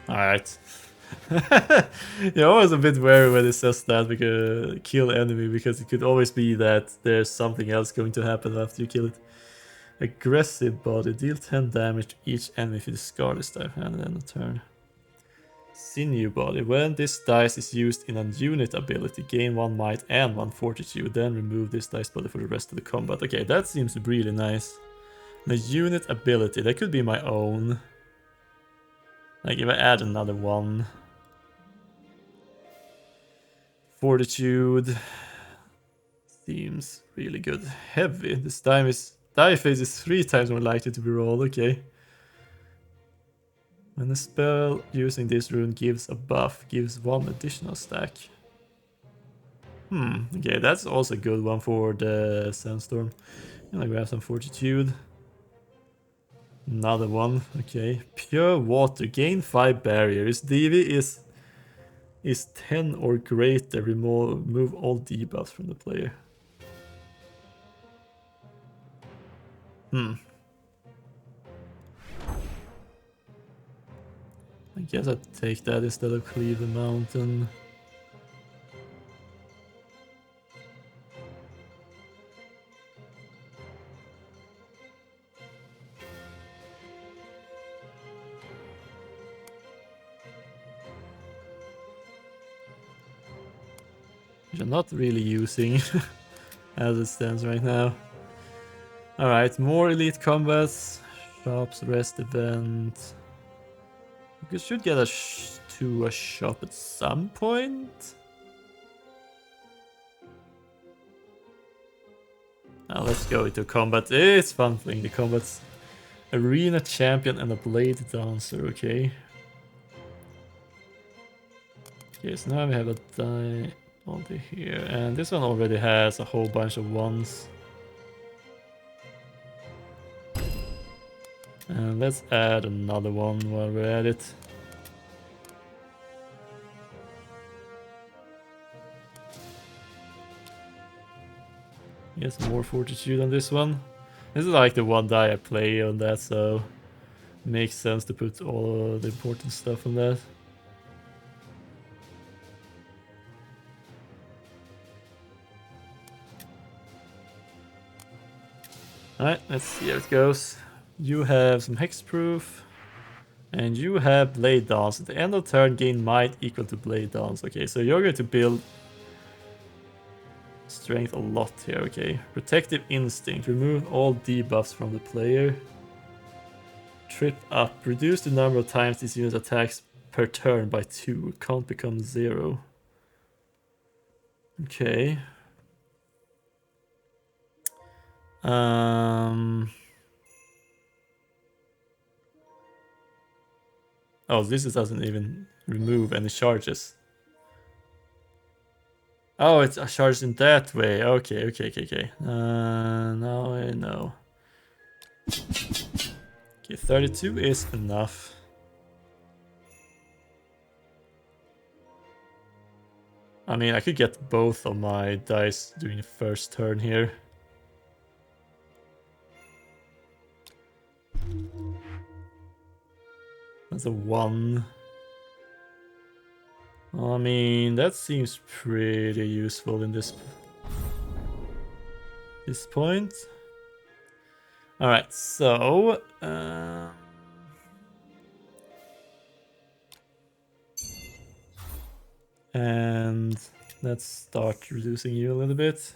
Alright. You're always a bit wary when it says that, because kill enemy, because it could always be that there's something else going to happen after you kill it. Aggressive body, deal 10 damage to each enemy if you discard this die hand and a turn. Sinew body, when this dice is used in a unit ability, gain 1 might and 1 fortitude, then remove this dice body for the rest of the combat. Okay, that seems really nice. The unit ability, that could be my own. Like if I add another one. Fortitude seems really good. Heavy, this time is die phase is 3 times more likely to be rolled, okay. When a spell using this rune gives a buff, gives 1 additional stack. Okay, that's also a good one for the Sandstorm. I'm gonna grab some Fortitude. Another one, okay. Pure water, gain 5 barrier. This DV is 10 or greater, remove all debuffs from the player. I guess I'd take that instead of cleave the mountain. Which I'm not really using as it stands right now. Alright, more elite combats. Shops, rest event. We should get to a shop at some point. Now let's go into combat. It's fun playing the combats. Arena champion and a blade dancer, okay. Okay, so now we have a die over here. And this one already has a whole bunch of ones. And let's add another one while we're at it. Yes, more fortitude on this one. This is like the one die I play on that, so it makes sense to put all the important stuff on that. Alright, let's see how it goes. You have some hexproof, and you have blade dance. At the end of turn, gain might equal to blade dance. Okay, so you're going to build strength a lot here, okay. Protective instinct, remove all debuffs from the player. Trip up, reduce the number of times this unit attacks per turn by 2, can't become 0. Okay. Oh, this doesn't even remove any charges. Oh, it's a charge in that way. Okay. Now I know. Okay, 32 is enough. I mean, I could get both of my dice during the first turn here. That's a 1. I mean, that seems pretty useful in this point. Alright, so... and let's start reducing you a little bit.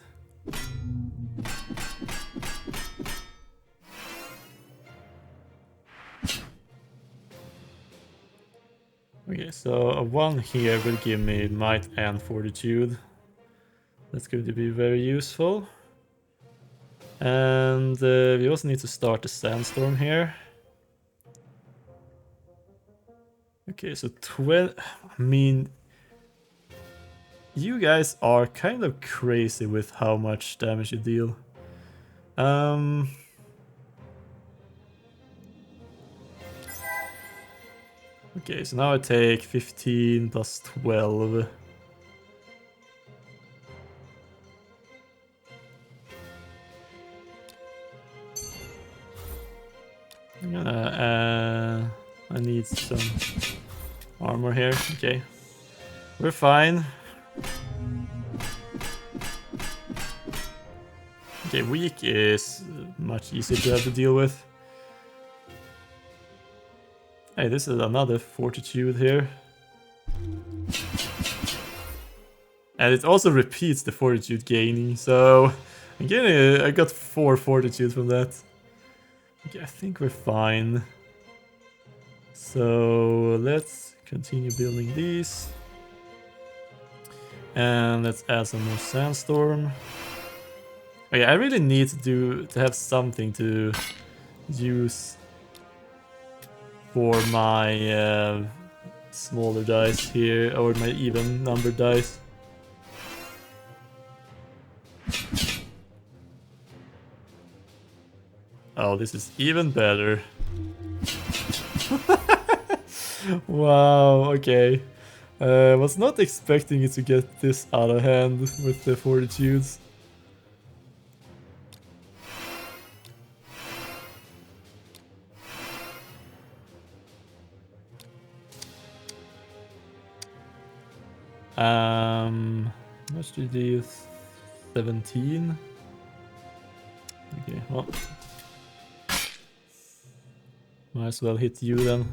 Okay, so a 1 here will give me might and fortitude. That's going to be very useful. And we also need to start the sandstorm here. Okay, so 12. I mean, you guys are kind of crazy with how much damage you deal. Okay, so now I take 15 plus 12. I need some armor here. Okay, we're fine. Okay, weak is much easier to have to deal with. Hey, this is another fortitude here. And it also repeats the fortitude gaining, so again, I got 4 fortitude from that. Okay, I think we're fine. So let's continue building these. And let's add some more sandstorm. Okay, I really need to have something to use for my smaller dice here, or my even numbered dice. Oh, this is even better. Wow, okay. Was not expecting it to get this out of hand with the fortitudes. How much do you do? 17? Okay, well. Might as well hit you then.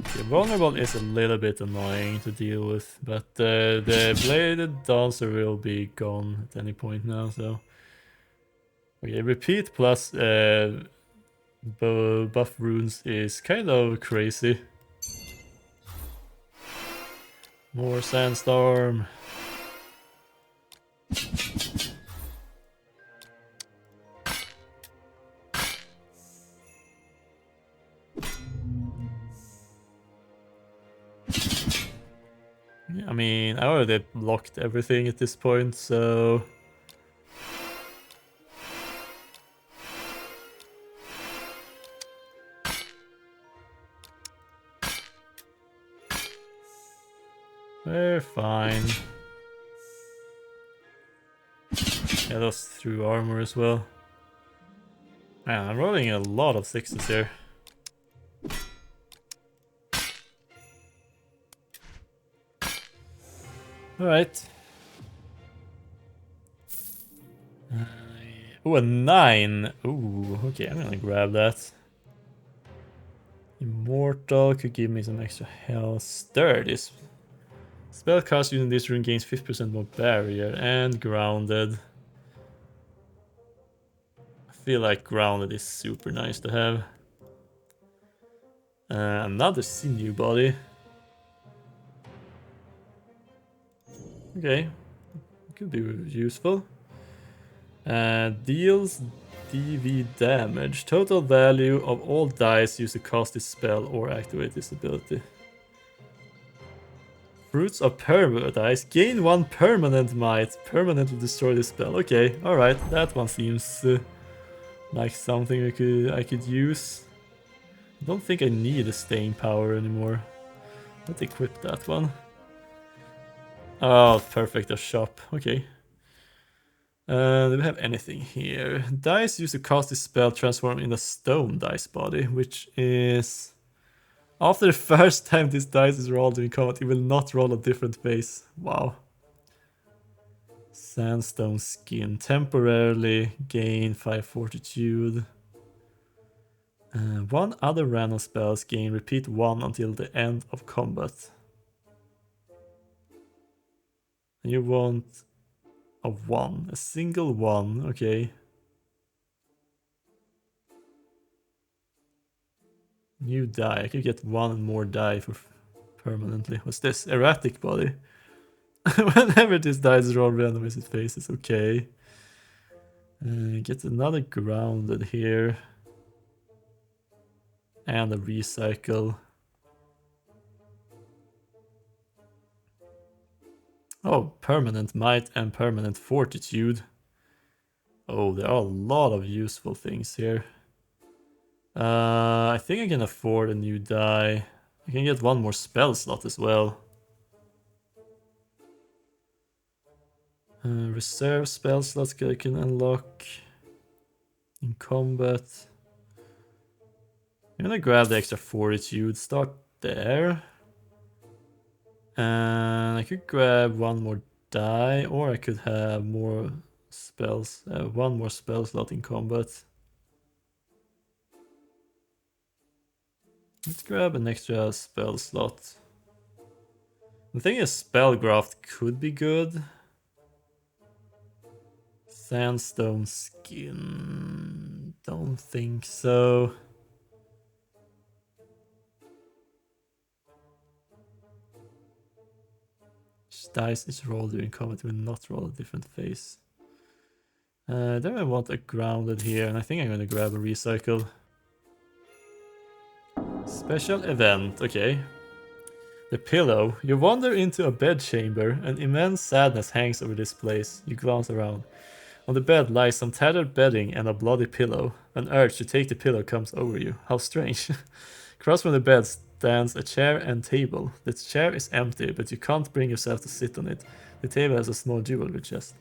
Okay, vulnerable is a little bit annoying to deal with, but the bladed dancer will be gone at any point now, so. Okay, repeat plus buff runes is kind of crazy. More sandstorm. Yeah, I mean, I already blocked everything at this point, so. We're fine. Yeah, those through armor as well. Man, I'm rolling a lot of 6s here. Alright. Oh, a 9. Ooh, okay, I'm gonna grab that. Immortal could give me some extra health. Stirred is. Spell cast using this rune gains 50% more barrier, and grounded. I feel like grounded is super nice to have. Another sinew body. Okay, could be useful. Deals DV damage. Total value of all dice used to cast this spell or activate this ability. Fruits of Paradise. Gain 1 permanent might. Permanently destroy this spell. Okay, alright. That one seems like something I could use. I don't think I need a staying power anymore. Let's equip that one. Oh, perfect. A shop. Okay. Do we have anything here? Dice used to cast this spell transform in a stone dice body, which is... After the first time this dice is rolled in combat, it will not roll a different face. Wow. Sandstone skin. Temporarily gain 5 fortitude. One other random spells gain repeat 1 until the end of combat. And you want a 1. A single 1. Okay. New die. I could get 1 more die for permanently. What's this? Erratic body. Whenever this die is rolled random as it faces. Okay. Get another grounded here. And a recycle. Oh, permanent might and permanent fortitude. Oh, there are a lot of useful things here. I think I can afford a new die. I can get one more spell slot as well. Reserve spell slots I can unlock in combat. I'm gonna grab the extra fortitude, start there. And I could grab one more die, or I could have more spells, one more spell slot in combat. Let's grab an extra spell slot. The thing is, Spellgraft could be good. Sandstone skin, don't think so. Dice is rolled during combat will not roll a different phase. Then I want a grounded here, and I think I'm gonna grab a recycle. Special event, okay. The pillow. You wander into a bed chamber, and immense sadness hangs over this place. You glance around. On the bed lies some tattered bedding and a bloody pillow. An urge to take the pillow comes over you. How strange. Across from the bed stands a chair and table. The chair is empty, but you can't bring yourself to sit on it. The table has a small jewelry chest.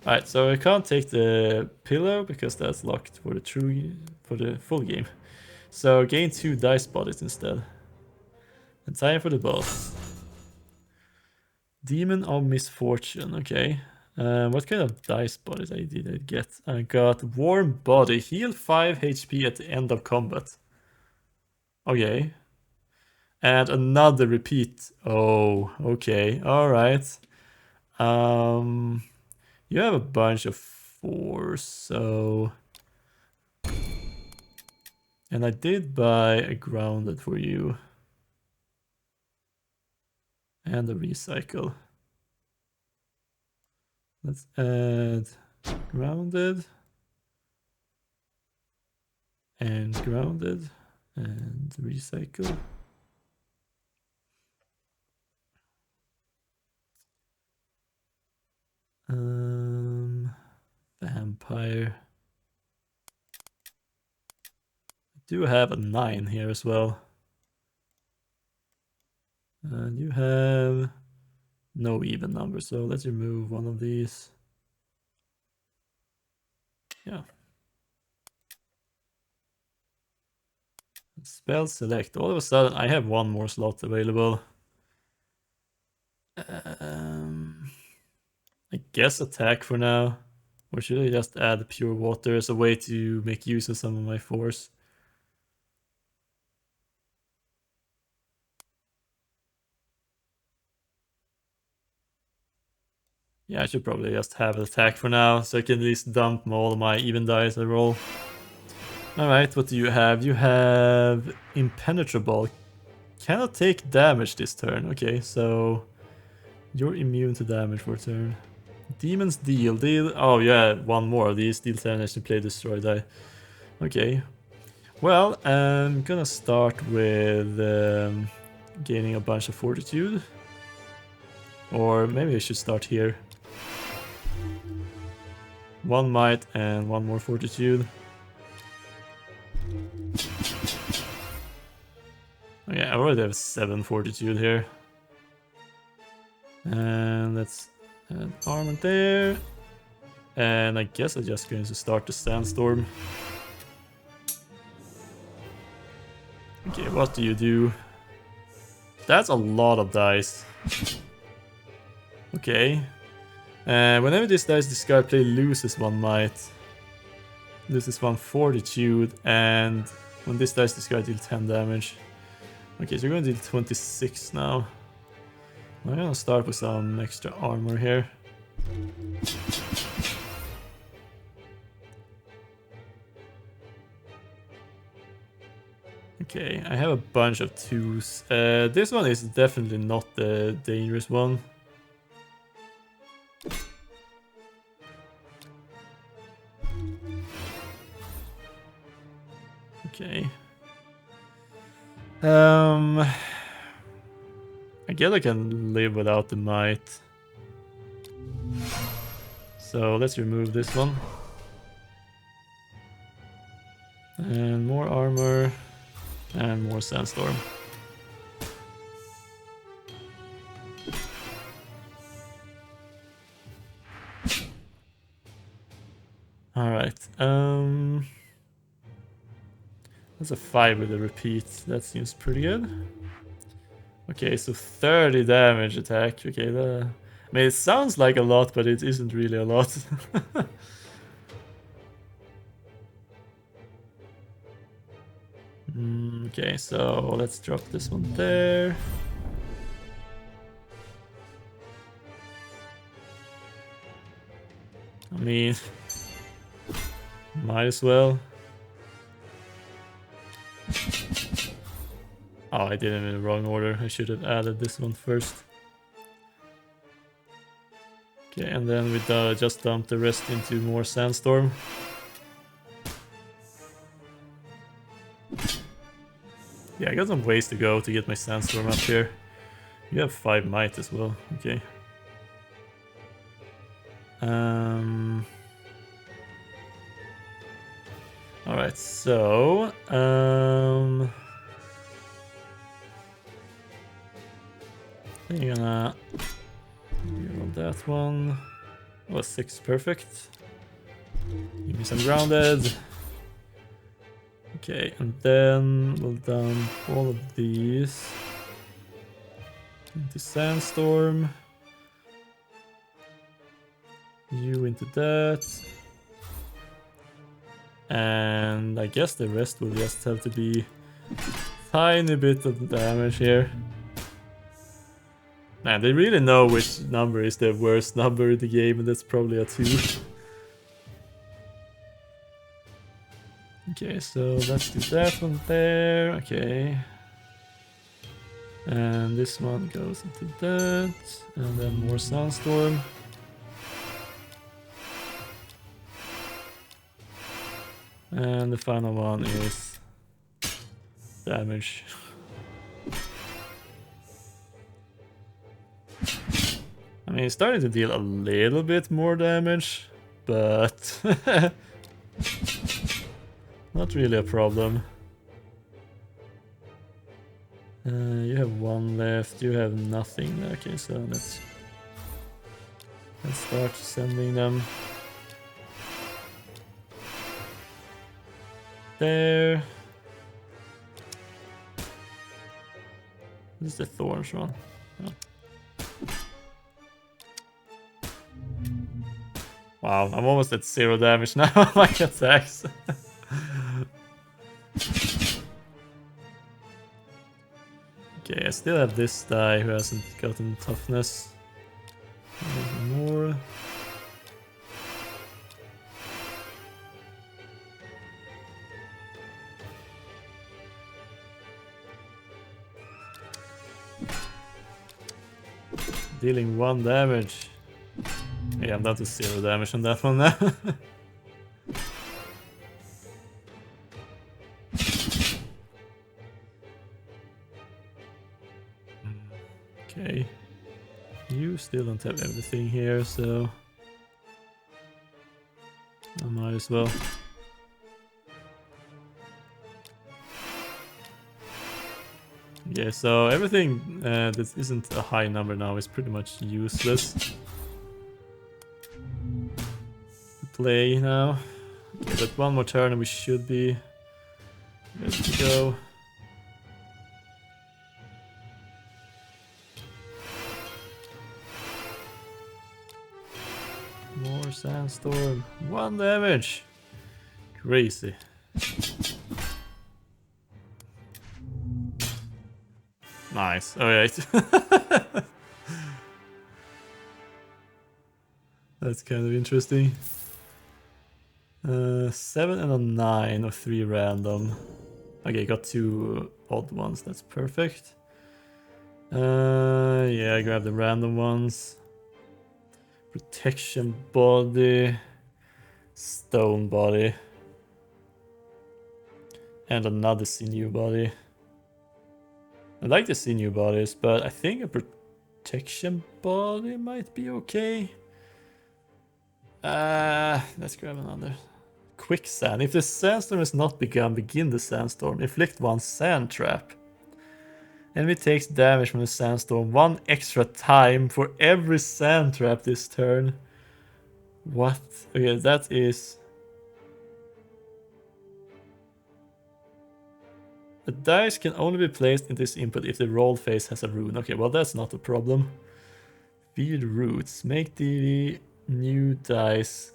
Alright, so I can't take the pillow because that's locked for the full game. So gain 2 dice bodies instead. And time for the boss. Demon of Misfortune, okay. What kind of dice bodies did I get? I got Warm Body, heal 5 HP at the end of combat. Okay. And another repeat. Oh, okay, alright. You have a bunch of 4, so... And I did buy a grounded for you. And a recycle. Let's add grounded. And grounded. And recycle. Vampire. I do have a 9 here as well. And you have no even number, so let's remove one of these. Yeah. Spell select. All of a sudden I have one more slot available. I guess attack for now. Or should I just add pure water as a way to make use of some of my force? Yeah, I should probably just have attack for now, so I can at least dump all of my even dice I roll. Alright, what do you have? You have Impenetrable. Cannot take damage this turn. Okay, so you're immune to damage for a turn. Demons deal. Oh yeah, one more of these. Deal damage to play destroy die. Okay. Well, I'm gonna start with gaining a bunch of fortitude. Or maybe I should start here. 1 might and 1 more fortitude. Okay, I already have 7 fortitude here. And let's add armor there. And I guess I'm just going to start the sandstorm. Okay, what do you do? That's a lot of dice. Okay. Whenever this dice discard play loses 1 might. Loses 1 fortitude, and when this dice discard deal 10 damage. Okay, so we're gonna deal 26 now. I'm gonna start with some extra armor here. Okay, I have a bunch of 2s. This one is definitely not the dangerous one. Okay. I guess I can live without the might. So let's remove this one. And more armor. And more sandstorm. That's a 5 with a repeat. That seems pretty good. Okay, so 30 damage attack. Okay, I mean, it sounds like a lot, but it isn't really a lot. Okay, so let's drop this one there. I mean, might as well. Oh, I did it in the wrong order. I should have added this one first. Okay, and then we just dump the rest into more sandstorm. Yeah, I got some ways to go to get my sandstorm up here. You have 5 might as well. Okay. Alright, so I'm gonna roll that one. Oh, 6, perfect. Give me some grounded. Okay, and then we'll dump all of these into sandstorm. You into that. And I guess the rest will just have to be tiny bit of damage here. Man, they really know which number is the worst number in the game, and that's probably a 2. Okay, so let's do that one there. Okay. And this one goes into that. And then more sandstorm. And the final one is damage. I mean, it's starting to deal a little bit more damage, but not really a problem. You have 1 left, you have nothing. Okay, so let's start sending them. There. This is the thorns one. Oh. Wow, I'm almost at 0 damage now on my attacks. Okay, I still have this guy who hasn't gotten toughness. More. Dealing 1 damage. Yeah, I'm down to 0 damage on that one now. Okay. You still don't have everything here, so I might as well. Yeah, so everything that isn't a high number now is pretty much useless to play now. Okay, but 1 more turn and we should be ready to go. More sandstorm. 1 damage. Crazy. Nice. Alright. That's kind of interesting. 7 and a 9 or 3 random. Okay, got 2 odd ones. That's perfect. Yeah, I grab the random ones. Protection body. Stone body. And another sinew body. I like the sinew bodies, but I think a protection body might be okay. Let's grab another. Quicksand. If the sandstorm has not begun, begin the sandstorm. Inflict 1 sand trap. Enemy takes damage from the sandstorm 1 extra time for every sand trap this turn. What? Okay, that is... A dice can only be placed in this input if the roll phase has a rune. Okay, well that's not a problem. Feed roots. Make the new dice.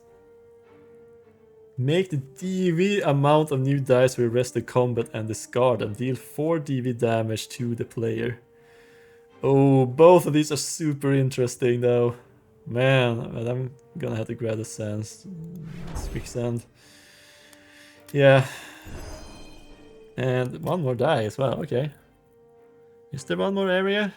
Make the DV amount of new dice we rest the combat and discard and deal 4 DV damage to the player. Oh, both of these are super interesting though. Man, but I'm gonna have to grab the sands. Quicksand. Yeah. And one more die as well, okay. Is there one more area?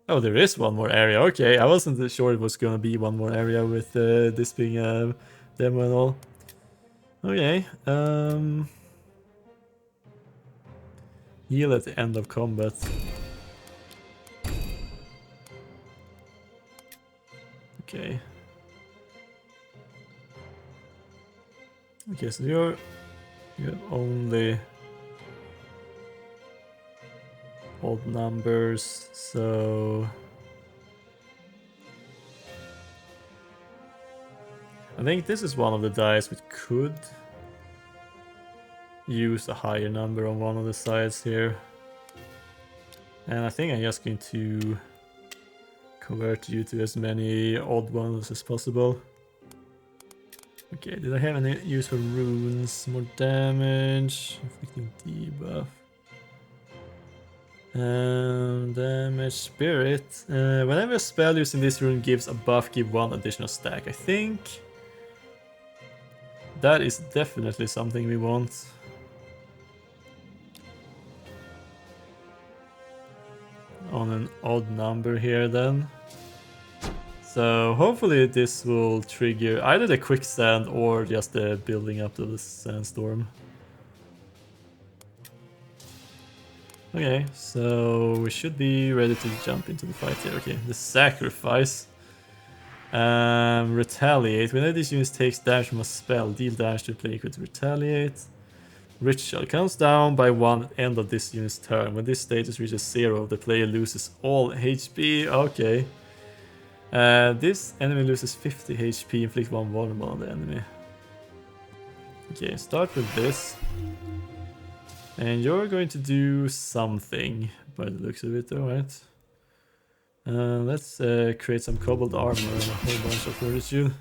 Oh, there is one more area, okay. I wasn't sure it was gonna be one more area with this being a demo and all. Okay, heal at the end of combat. Okay. Okay, so you have only odd numbers, so I think this is one of the dice which could use a higher number on one of the sides here. And I think I'm just going to convert you to as many odd ones as possible. Okay, did I have any use for runes? More damage, inflicting debuff. Damage spirit. Whenever a spell using this rune gives a buff, give 1 additional stack. I think that is definitely something we want. On an odd number here then. So hopefully this will trigger either the quicksand or just the building up to the sandstorm. Okay, so we should be ready to jump into the fight here. Okay, the sacrifice. Retaliate. Whenever this unit takes damage from a spell, deal damage to the player equal to retaliate. Ritual counts down by 1 at the end of this unit's turn. When this status reaches 0, the player loses all HP. Okay. This enemy loses 50 HP, inflict 1 vulnerable on the enemy. Okay, start with this. And you're going to do something by the looks of it, alright. Let's create some cobbled armor and a whole bunch of fortitude.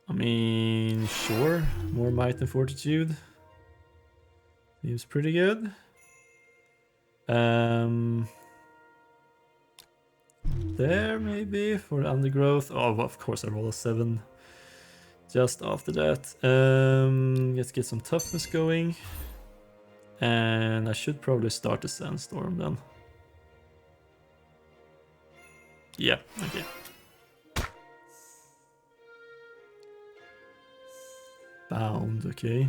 I mean, sure, more might and fortitude. Seems pretty good. There maybe for undergrowth. Oh, of course I roll a 7 just after that. Let's get some toughness going. And I should probably start the sandstorm then. Yeah, okay. Bound, okay.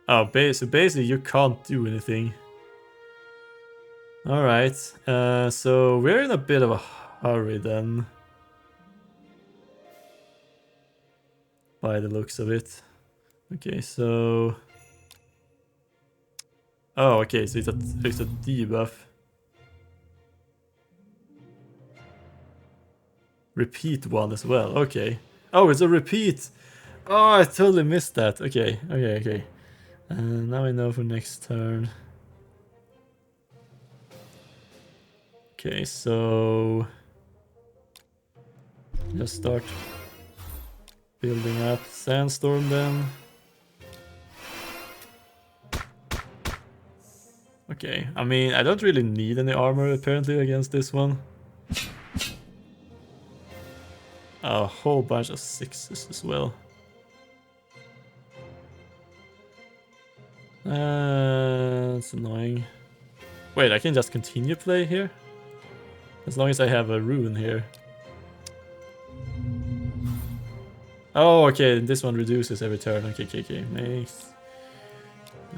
Oh, so basically you can't do anything. Alright, so we're in a bit of a hurry then. By the looks of it. Okay, so... Oh, okay, so it's a debuff. Repeat one as well, okay. Oh, it's a repeat! Oh, I totally missed that. Okay. Now I know for next turn. Okay, so... just start building up sandstorm then. Okay, I mean, I don't really need any armor apparently against this one. A whole bunch of 6s as well. It's annoying. Wait, I can just continue play here? As long as I have a rune here. Oh, okay, this one reduces every turn. Okay, nice.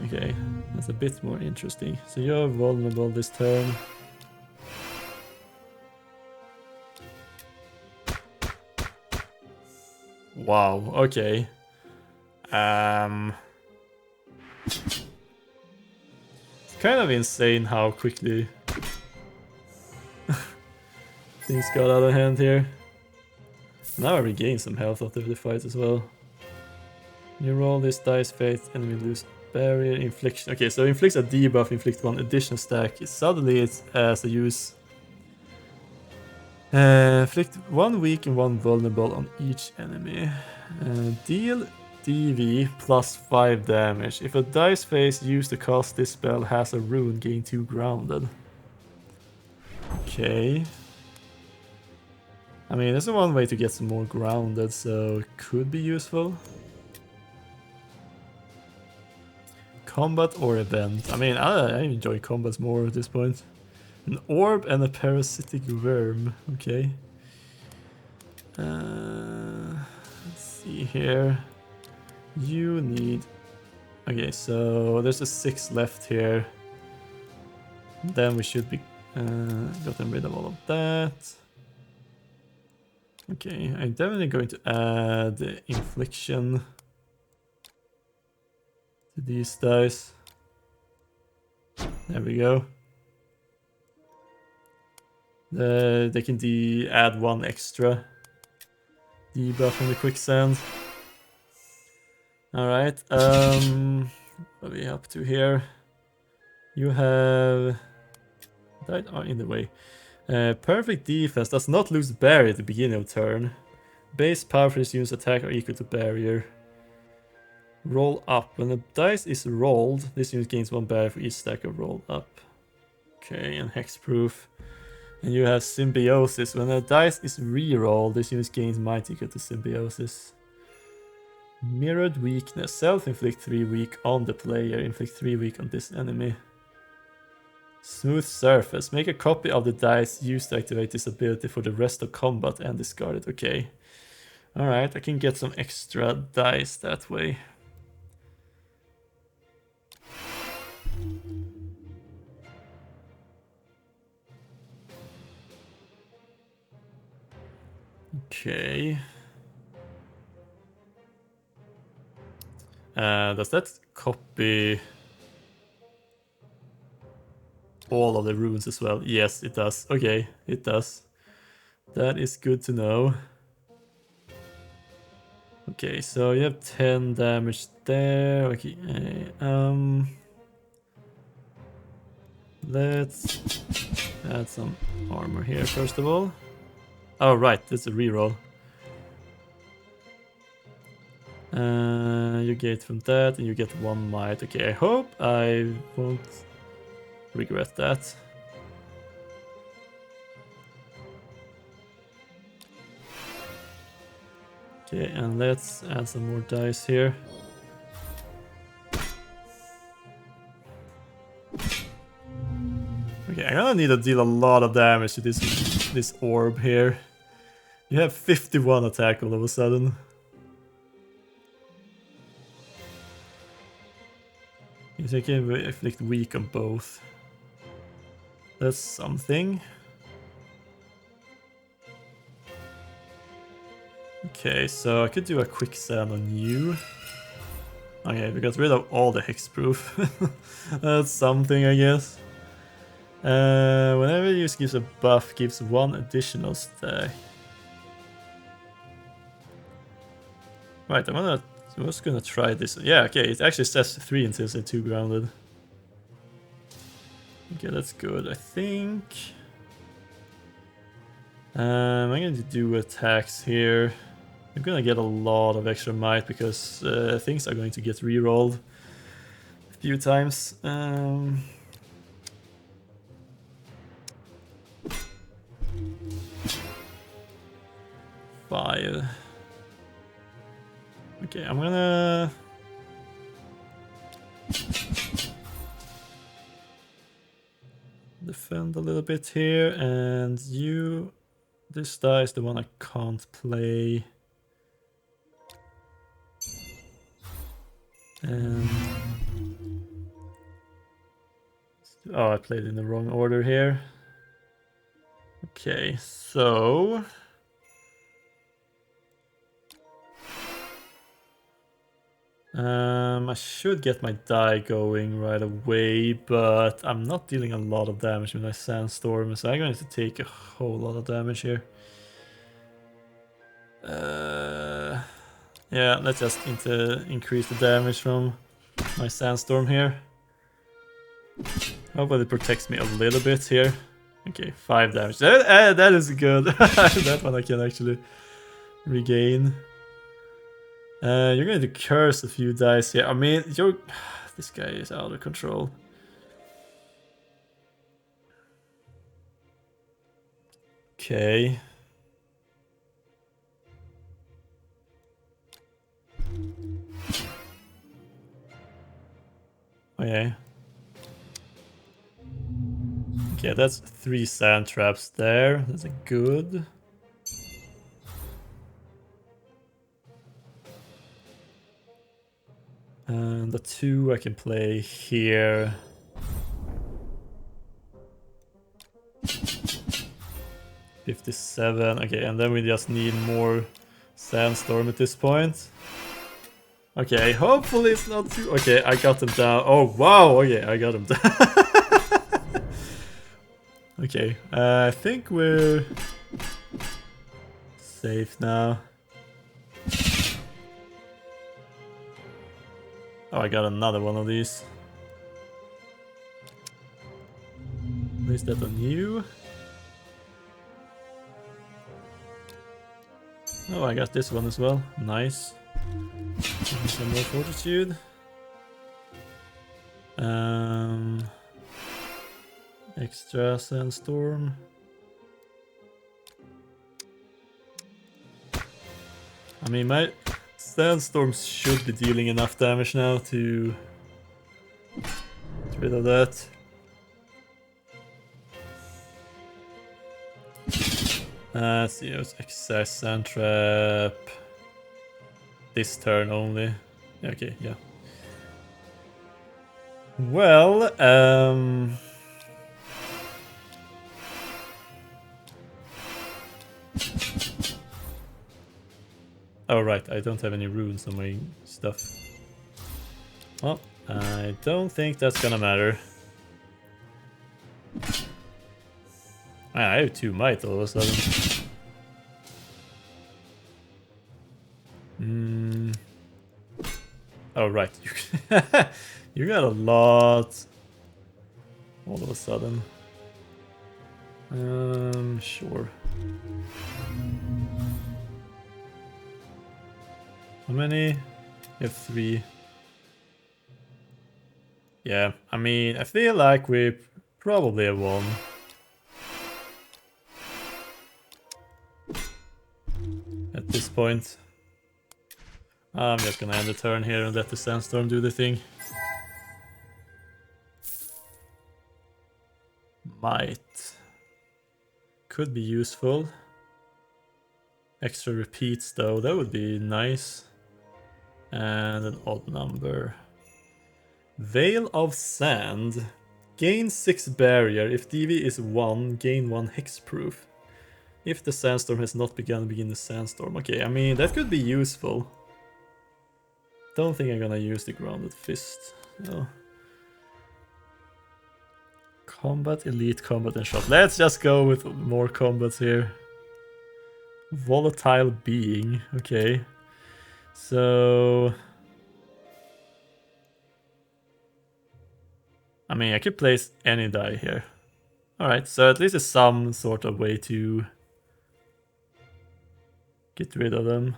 Okay, that's a bit more interesting. So you're vulnerable this turn. Wow, okay. It's kind of insane how quickly Things got out of hand here. Now I regain some health after the fight as well. You roll this dice, faith, enemy lose barrier, infliction. Okay, so inflicts a debuff, inflict 1 additional stack. Suddenly it's as a use. Inflict 1 weak and 1 vulnerable on each enemy. Deal DV plus 5 damage. If a dice face used to cast this spell has a rune, gain 2 grounded. Okay. I mean, there's one way to get some more grounded, so it could be useful. Combat or event. I mean, I enjoy combats more at this point. An orb and a parasitic worm. Okay. Let's see here. You need... Okay, so there's a 6 left here. Then we should be gotten rid of all of that. Okay, I'm definitely going to add infliction to these dice. There we go. They can add 1 extra debuff in the quicksand. Alright, what are we up to here? You have... That are in the way. Perfect defense does not lose barrier at the beginning of turn. Base power for this unit's attack are equal to barrier. Roll up. When the dice is rolled, this unit gains 1 barrier for each stack of roll up. Okay, and hexproof. And you have symbiosis. When a dice is re-rolled, this unit gains might equal to symbiosis. Mirrored weakness. Self-inflict 3 weak on the player. Inflict 3 weak on this enemy. Smooth surface. Make a copy of the dice used to activate this ability for the rest of combat and discard it. Okay. Alright, I can get some extra dice that way. Okay. Does that copy all of the runes as well? Yes, it does. Okay, it does. That is good to know. Okay, so you have 10 damage there. Okay, let's add some armor here first of all. Oh right, that's a reroll. You get from that and you get 1 might. Okay, I hope I won't regret that. Okay, and let's add some more dice here. Okay, I'm gonna need to deal a lot of damage to this orb here. You have 51 attack all of a sudden. You think you can inflict weak on both. That's something. Okay, so I could do a quicksand on you. Okay, we got rid of all the hexproof. That's something, I guess. Whenever you use gives a buff, gives 1 additional stack. Right, I'm just gonna try this. Yeah, okay, it actually says 3 until it's 2 grounded. Okay, that's good, I think. I'm going to do attacks here. I'm gonna get a lot of extra might because things are going to get re-rolled a few times. 5. Okay, I'm gonna... defend a little bit here, and you... This die is the one I can't play. And... Oh, I played in the wrong order here. Okay, so... I should get my die going right away, but I'm not dealing a lot of damage with my sandstorm, so I'm going to take a whole lot of damage here. Yeah, let's just increase the damage from my sandstorm here. Hopefully it protects me a little bit here. Okay, 5 damage. That is good. That one I can actually regain. You're going to curse a few dice here. I mean, this guy is out of control. Okay. Okay. Okay, that's 3 sand traps there. That's a good. And the 2 I can play here. $57. Okay, and then we just need more sandstorm at this point. Okay, hopefully it's not too... Okay, I got him down. Oh, wow! Okay, I got him down. Okay, I think we're safe now. Oh, I got another one of these. Place that on you. Oh, I got this one as well. Nice. Some more fortitude. Extra sandstorm. I mean, my sandstorms should be dealing enough damage now to get rid of that. Let's see, it's excess sand trap. This turn only. Okay, yeah. Well, oh right, I don't have any runes on my stuff. Well, I don't think that's gonna matter. I have 2 might all of a sudden. Oh right, you got a lot all of a sudden. Sure. How many? You have 3. Yeah, I mean, I feel like we probably have won. At this point. I'm just gonna end the turn here and let the sandstorm do the thing. Might. Could be useful. Extra repeats though, that would be nice. And an odd number. Veil of Sand. Gain 6 barrier. If DV is 1, gain 1 hexproof. If the sandstorm has not begun, begin the sandstorm. Okay, I mean, that could be useful. Don't think I'm gonna use the grounded fist. No. Combat, elite, combat, and shot. Let's just go with more combats here. Volatile being. Okay. So... I mean, I could place any die here. Alright, so at least it's some sort of way to get rid of them.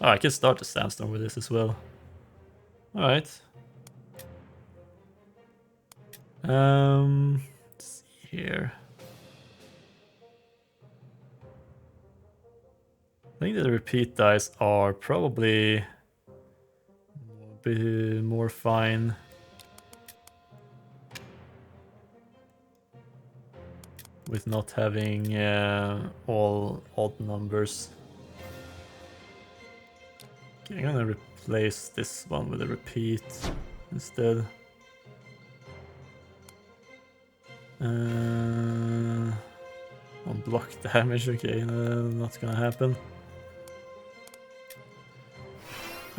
Oh, I can start the sandstorm with this as well. Alright. Let's see here. I think the repeat dice are probably more fine. With not having all odd numbers. Okay, I'm gonna replace this one with a repeat instead. On block damage, okay, not gonna happen.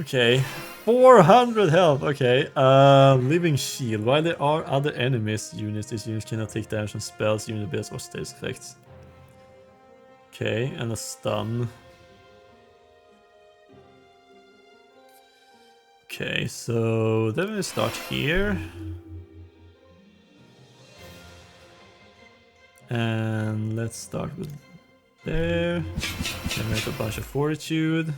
Okay, 400 health. Okay, living shield. While there are other enemies units, this unit cannot take damage from spells, unit abilities, or status effects. Okay, and a stun. Okay, so then we start here. And let's start with there. Generate a bunch of fortitude.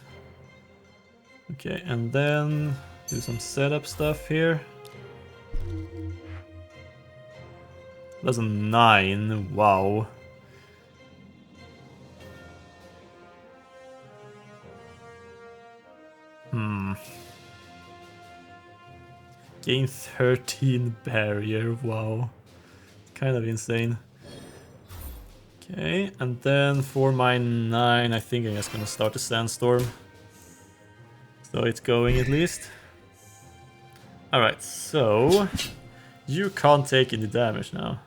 Okay, and then do some setup stuff here. That's a 9, wow. Gain 13 barrier, wow. Kind of insane. Okay, and then for my 9, I think I'm just gonna start a sandstorm. So it's going at least. Alright, so you can't take any damage now.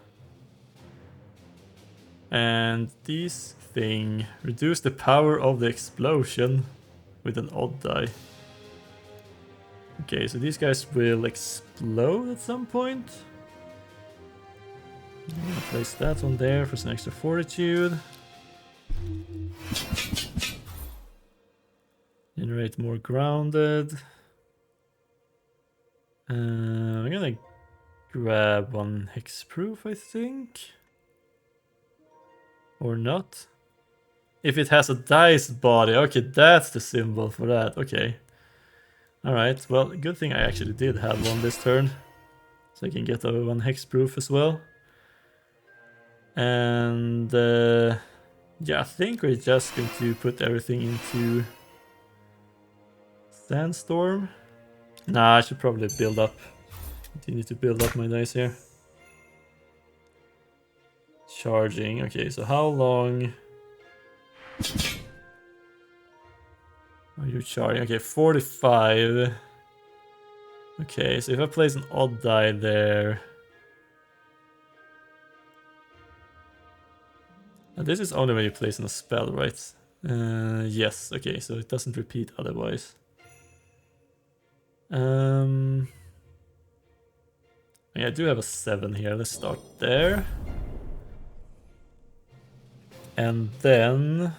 And these thing reduce the power of the explosion with an odd die. Okay, so these guys will explode at some point. I'm gonna place that on there for some extra fortitude. Generate more grounded. I'm gonna grab one hexproof, I think. Or not. If it has a dice body, okay, that's the symbol for that, okay. Alright, well, good thing I actually did have one this turn. So I can get a one hexproof as well. And yeah, I think we're just going to put everything into Sandstorm. Nah, I should probably build up. Continue to build up my dice here. Charging, okay, so how long are you charging? Okay, 45. Okay, so if I place an odd die there. And this is only when you place in a spell, right? Yes, okay, so it doesn't repeat otherwise. Yeah, I do have a 7 here. Let's start there. And then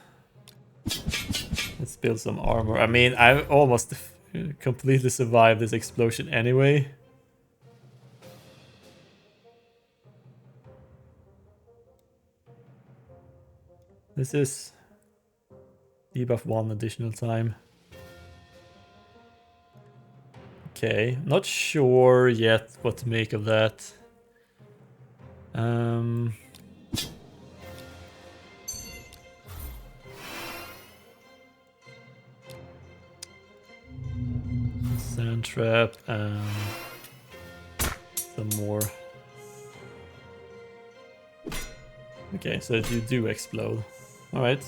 let's build some armor. I mean, I almost completely survived this explosion anyway. This is debuff 1 additional time. Okay, not sure yet what to make of that. Sand trap and some more. Okay, so you do explode. Alright.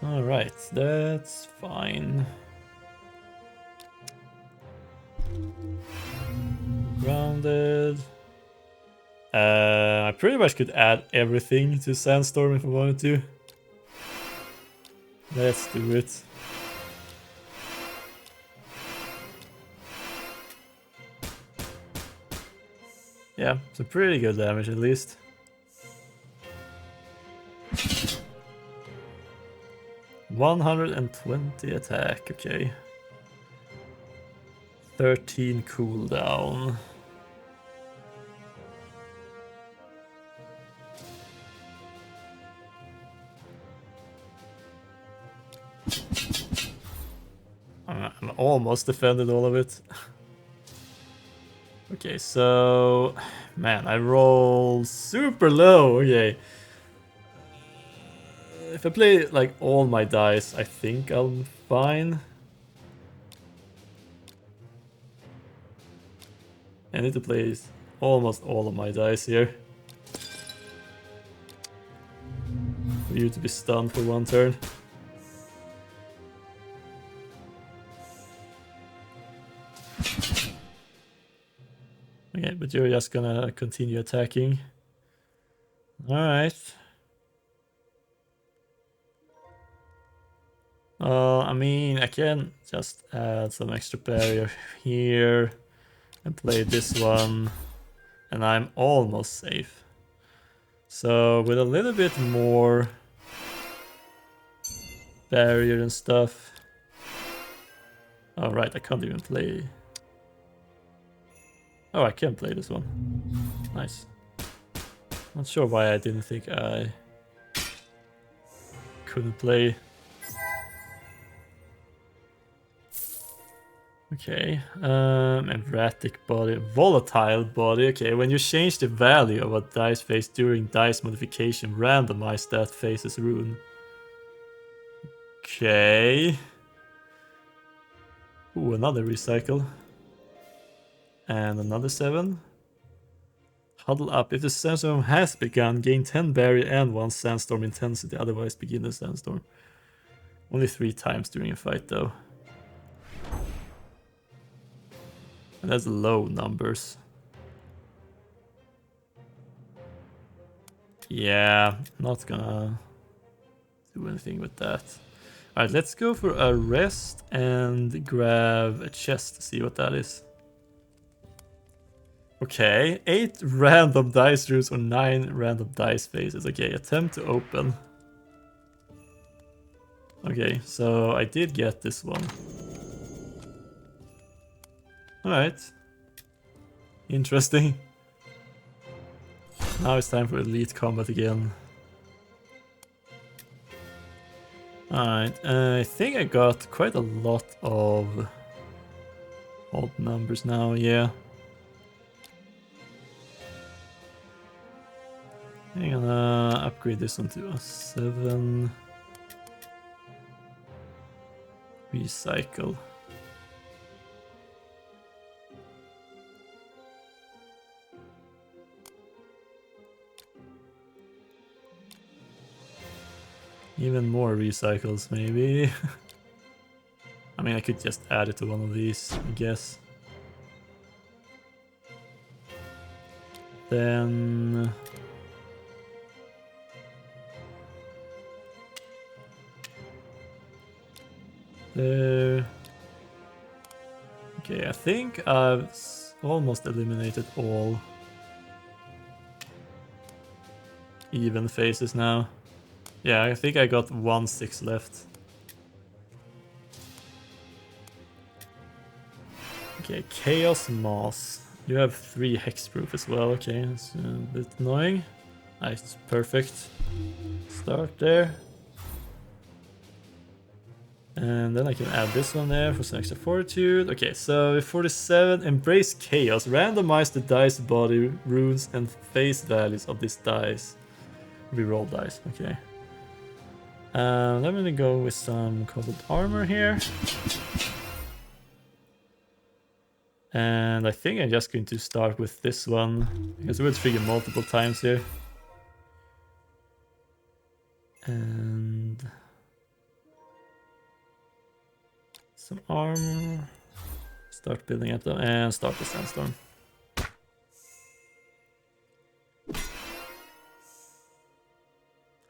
Alright, that's fine. Grounded. I pretty much could add everything to Sandstorm if I wanted to. Let's do it. Yeah, some pretty good damage at least. $120 attack, okay. 13 cooldown. I'm almost defended all of it. Okay, so man, I roll super low. Okay. If I play like all my dice, I think I'm fine. I need to play almost all of my dice here. For you to be stunned for one turn. Okay, but you're just gonna continue attacking. Alright. I mean, I can just add some extra barrier here and play this one, and I'm almost safe. So with a little bit more barrier and stuff. Oh right, I can't even play. Oh, I can play this one. Nice. Not sure why I didn't think I couldn't play. Okay, erratic body, volatile body. Okay, when you change the value of a dice face during dice modification, randomize that face's rune. Okay. Ooh, another recycle. And another 7. Huddle up. If the sandstorm has begun, gain 10 barrier and 1 sandstorm intensity, otherwise begin the sandstorm. Only 3 times during a fight though. And that's low numbers. Yeah, not gonna do anything with that. Alright, let's go for a rest and grab a chest to see what that is. Okay, 8 random dice runes or 9 random dice faces. Okay, attempt to open. Okay, so I did get this one. Alright. Interesting. Now it's time for elite combat again. Alright, I think I got quite a lot of odd numbers now, yeah. I'm gonna upgrade this one to a 7. Recycle. Even more recycles, maybe. I mean, I could just add it to one of these, I guess. Then... there... Okay, I think I've almost eliminated all even faces now. Yeah, I think I got 1 6 left. Okay, Chaos Moss. You have 3 hexproof as well. Okay, that's a bit annoying. Nice, perfect. Start there. And then I can add this one there for some extra fortitude. Okay, so with 47, embrace chaos. Randomize the dice body, runes, and face values of this dice. Reroll dice, okay. I'm gonna go with some cobbled armor here. And I think I'm just going to start with this one, because it will trigger multiple times here. And some armor. Start building up them and start the sandstorm.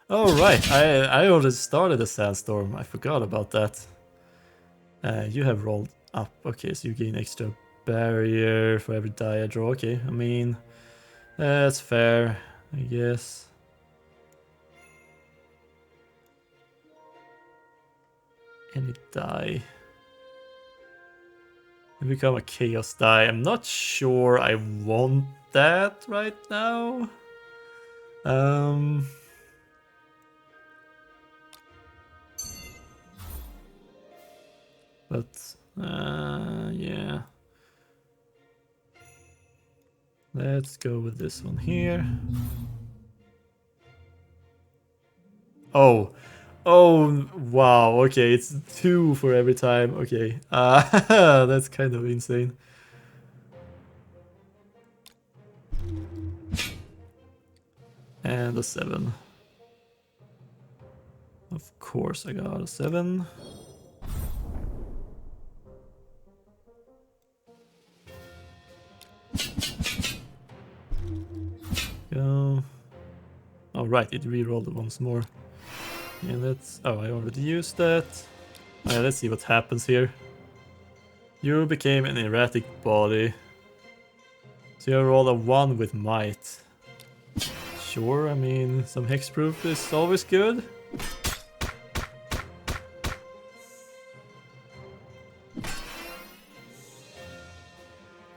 Oh right, I already started a sandstorm. I forgot about that. You have rolled up. Okay, so you gain extra barrier for every die I draw. Okay, I mean, that's fair, I guess. Any die. You become a chaos die. I'm not sure I want that right now. But yeah. Let's go with this one here. Oh, wow. Okay, it's 2 for every time. Okay, that's kind of insane. And a 7. Of course, I got a 7. Go. Oh right, it re-rolled it once more. Yeah, that's... oh, I already used that. Alright, let's see what happens here. You became an erratic body. So you roll a 1 with might. Sure, I mean, some hexproof is always good.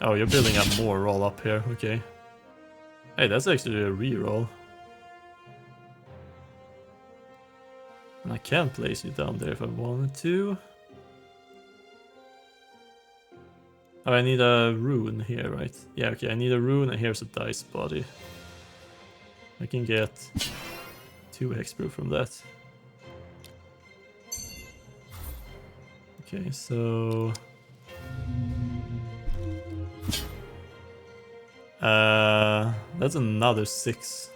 Oh, you're building up more roll up here, okay. Hey, that's actually a reroll. And I can place you down there if I wanted to. Oh, I need a rune here, right? Yeah, okay, I need a rune and here's a dice body. I can get 2 hexproof from that. Okay, so... that's another 6.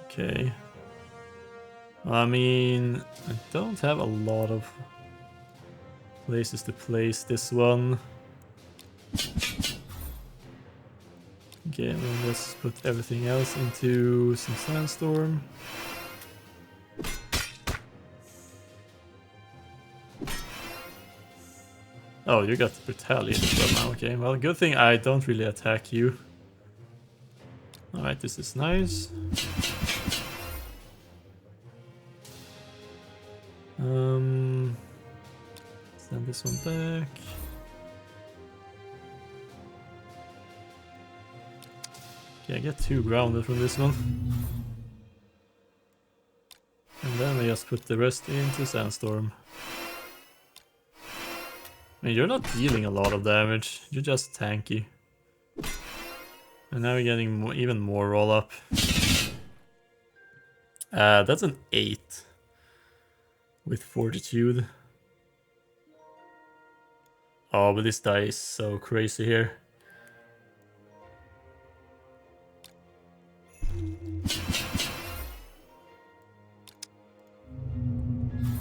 Okay. I mean, I don't have a lot of places to place this one. Okay, and then let's put everything else into some sandstorm. Oh, you got the retaliate as well now. Okay, well, good thing I don't really attack you. Alright, this is nice. Send this one back. Okay, I get 2 grounded from this one. And then I just put the rest into sandstorm. I mean, you're not dealing a lot of damage, you're just tanky. And now we're getting even more roll up. That's an 8 with fortitude. Oh, but this die is so crazy here.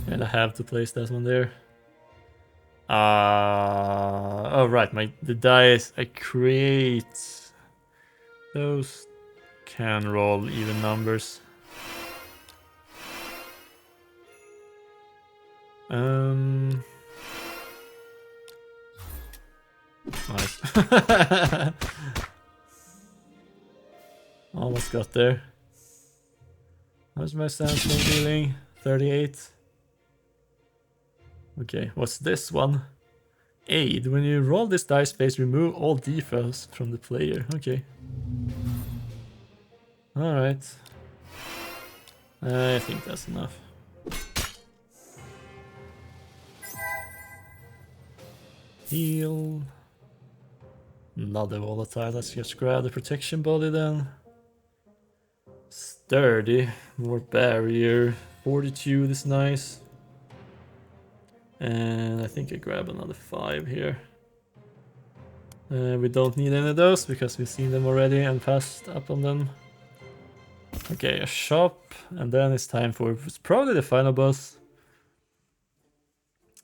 And I have to place that one there. Oh right, the dice I create, those can roll even numbers. Nice. Almost got there. How's my sandstorm dealing? 38. Okay, what's this one? Aid. When you roll this dice face, remove all debuffs from the player. Okay. Alright. I think that's enough. Heal. Another volatile. Let's just grab the protection body then. Sturdy. More barrier. Fortitude is nice. And I think I grab another 5 here. We don't need any of those because we've seen them already and passed up on them. Okay, a shop, and then it's time for probably the final boss.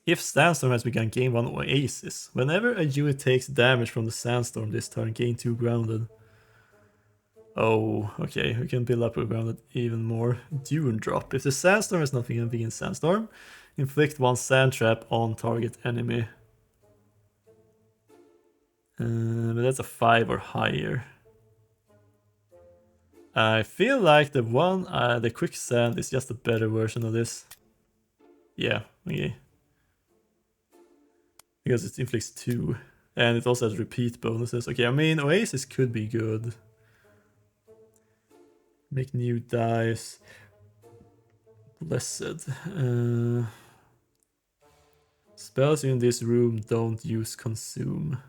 If Sandstorm has begun, gain 1 Oasis. Whenever a unit takes damage from the Sandstorm this turn, gain 2 grounded. Oh, okay, we can build up a grounded even more. Dune drop. If the Sandstorm has not begun, begin Sandstorm. Inflict 1 sand trap on target enemy. But that's a 5 or higher. I feel like the quicksand is just a better version of this. Yeah, okay. Because it inflicts 2. And it also has repeat bonuses. Okay, I mean, Oasis could be good. Make new dice. Blessed. Spells in this room don't use consume.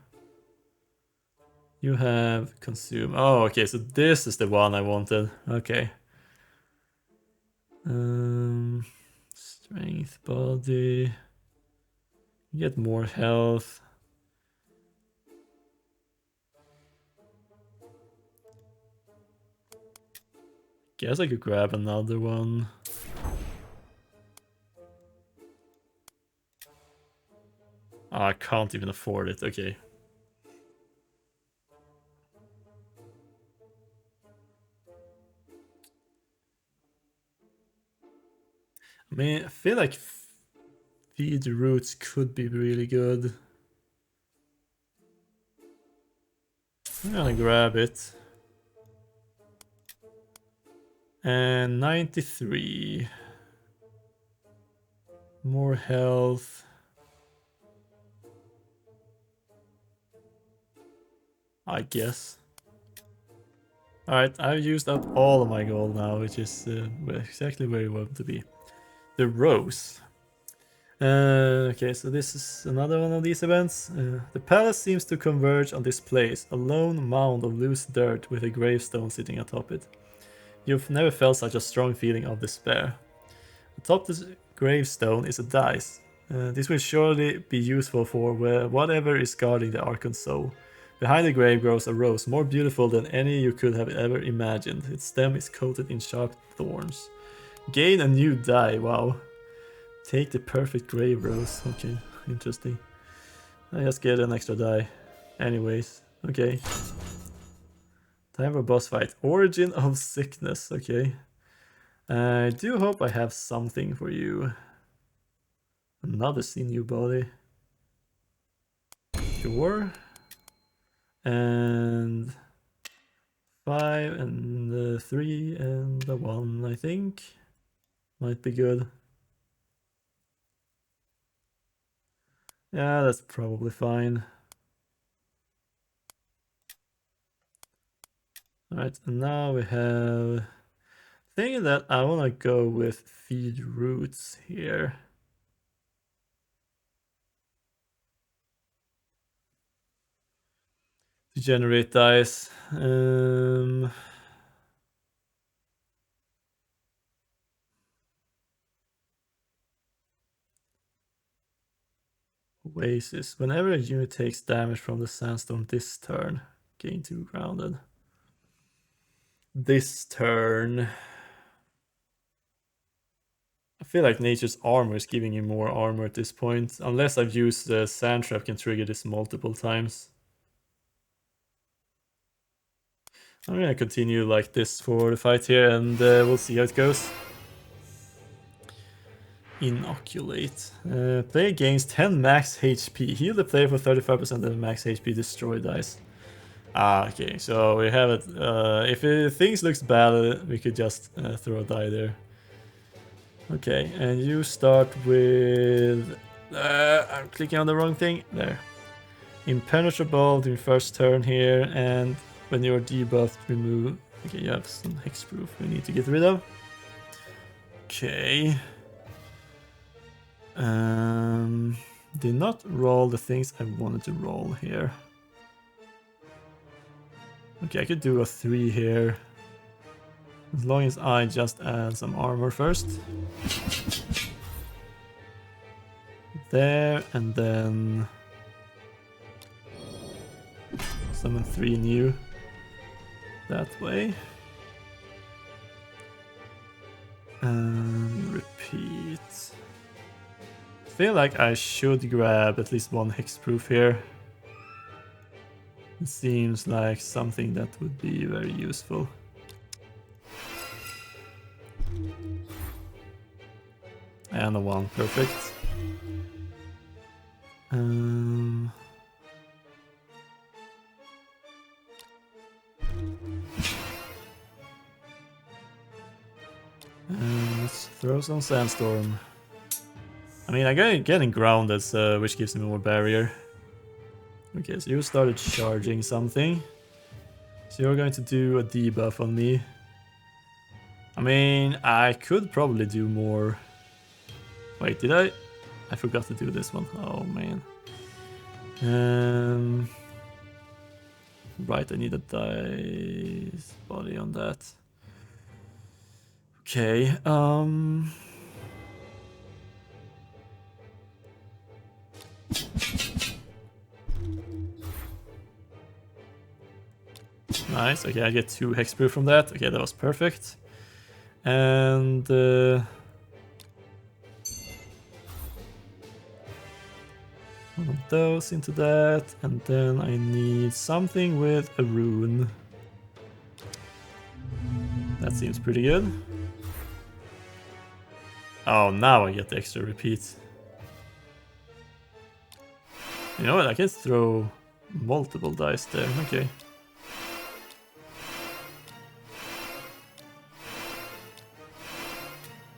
You have consume. Oh, okay, so this is the one I wanted. Okay. Strength, body. You get more health. Guess I could grab another one. Oh, I can't even afford it. Okay. I mean, I feel like feed roots could be really good. I'm gonna grab it. And 93. More health. I guess. Alright, I've used up all of my gold now, which is exactly where you want to be. The rose. Okay, so this is another one of these events. The palace seems to converge on this place, a lone mound of loose dirt with a gravestone sitting atop it. You've never felt such a strong feeling of despair. Atop this gravestone is a dice. This will surely be useful for whatever is guarding the Archon Soul. Behind the grave grows a rose more beautiful than any you could have ever imagined. Its stem is coated in sharp thorns. Gain a new die, wow. Take the perfect grave rose. Okay, interesting. I just get an extra die. Anyways, okay. Time for boss fight. Origin of sickness, okay. I do hope I have something for you. Another sinew body. Sure. And 5 and 3 and a 1, I think. Might be good. Yeah, that's probably fine. Alright, and now we have... Thinking that I want to go with feed roots here. To generate dice. Oasis. Whenever a unit takes damage from the sandstone this turn, gain 2 grounded. This turn... I feel like Nature's Armor is giving you more armor at this point, unless I've used the Sand Trap can trigger this multiple times. I'm gonna continue like this for the fight here, and we'll see how it goes. Inoculate. Player gains 10 max HP. Heal the player for 35% of the max HP. Destroy dice. Ah, okay. So we have it. If things looks bad, we could just throw a die there. Okay, and you start with... I'm clicking on the wrong thing. There. Impenetrable during first turn here, and when you're debuffed, remove... Okay, you have some hexproof we need to get rid of. Okay. Did not roll the things I wanted to roll here. Okay, I could do a 3 here. As long as I just add some armor first. There, and then... summon 3 new. That way. And repeat. I feel like I should grab at least 1 hexproof here. It seems like something that would be very useful. And a 1, perfect. Let's throw some sandstorm. I mean, I'm getting grounded, so, which gives me more barrier. Okay, so you started charging something. So you're going to do a debuff on me. I mean, I could probably do more. Wait, did I? I forgot to do this one. Oh man. Right, I need a dice body on that. Okay, nice, okay, I get 2 hexproof from that. Okay, that was perfect. And one of those into that, and then I need something with a rune. That seems pretty good. Oh, now I get the extra repeat. You know what? I can throw multiple dice there. Okay.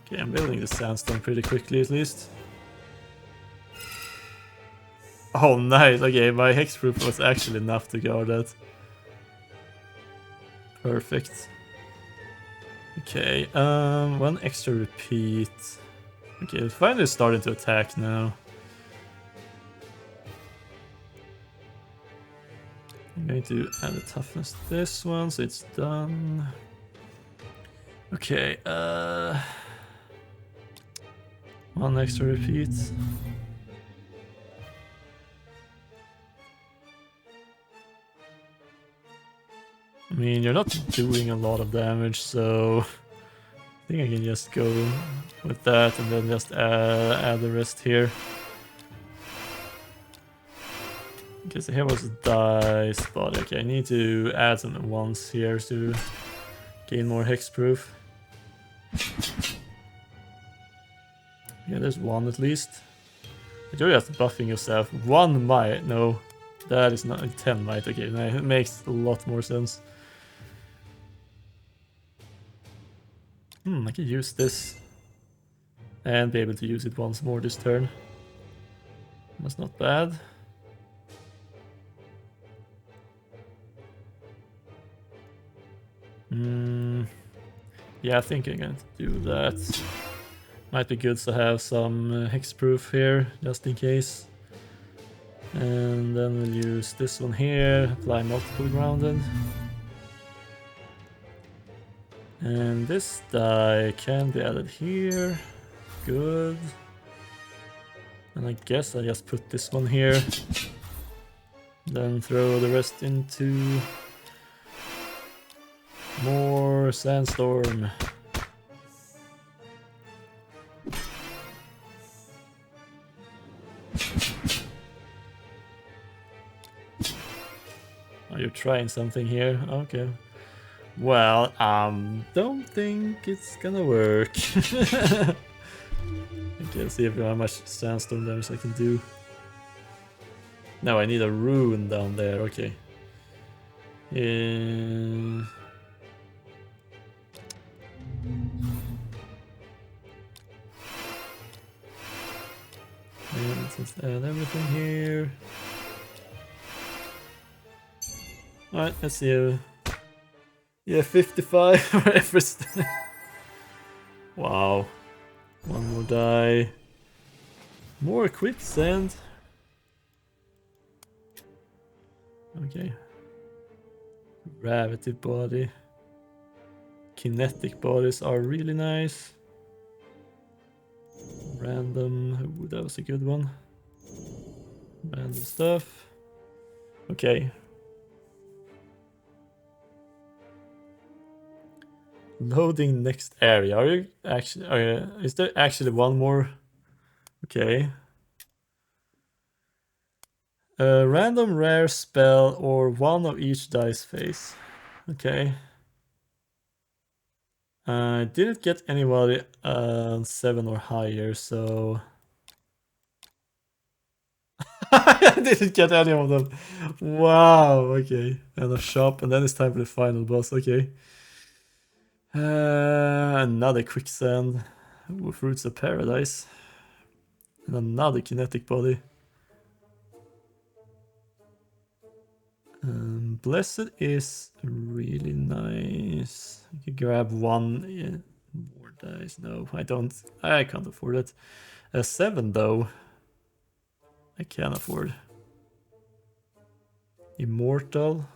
Okay, I'm building the sandstone pretty quickly at least. Oh, nice. Okay, my hexproof was actually enough to guard that. Perfect. Okay, one extra repeat. Okay, it's finally starting to attack now. I'm going to add a toughness to this one, so it's done. Okay, one extra repeat. I mean, you're not doing a lot of damage, so I think I can just go with that and then just add the rest here. Okay, so here was a dice spot. Okay, I need to add some at once here to gain more hexproof. Yeah, there's one at least. You're just buffing yourself. 1 might. No, that is not 10 might. Okay, now it makes a lot more sense. I can use this and be able to use it once more this turn. That's not bad. Yeah, I think I'm going to do that. Might be good to have some hexproof here, just in case. And then we'll use this one here, apply multiple grounded. And this die can be added here. Good. And I guess I just put this one here. Then throw the rest into more sandstorm. Are you trying something here? Okay. Well, don't think it's gonna work. Okay, let's see how much sandstorm damage I can do. No, I need a rune down there. Okay. Yeah. Let's just add everything here. Alright, let's see. Yeah, 55 for everything. Wow. One more die. More quicksand. Okay. Gravity body. Kinetic bodies are really nice. Random. Ooh, that was a good one. Random stuff. Okay. Loading next area. Are you actually? Is there actually one more? Okay. A random rare spell or one of each dice face. Okay. I didn't get anybody 7 or higher, so I didn't get any of them. Wow. Okay. And a shop, and then it's time for the final boss. Okay. Another quicksand. Ooh, fruits of paradise. And another kinetic body. Blessed is really nice. You can grab one more dice. No, I don't. I can't afford it. A 7 though. I can afford. Immortal.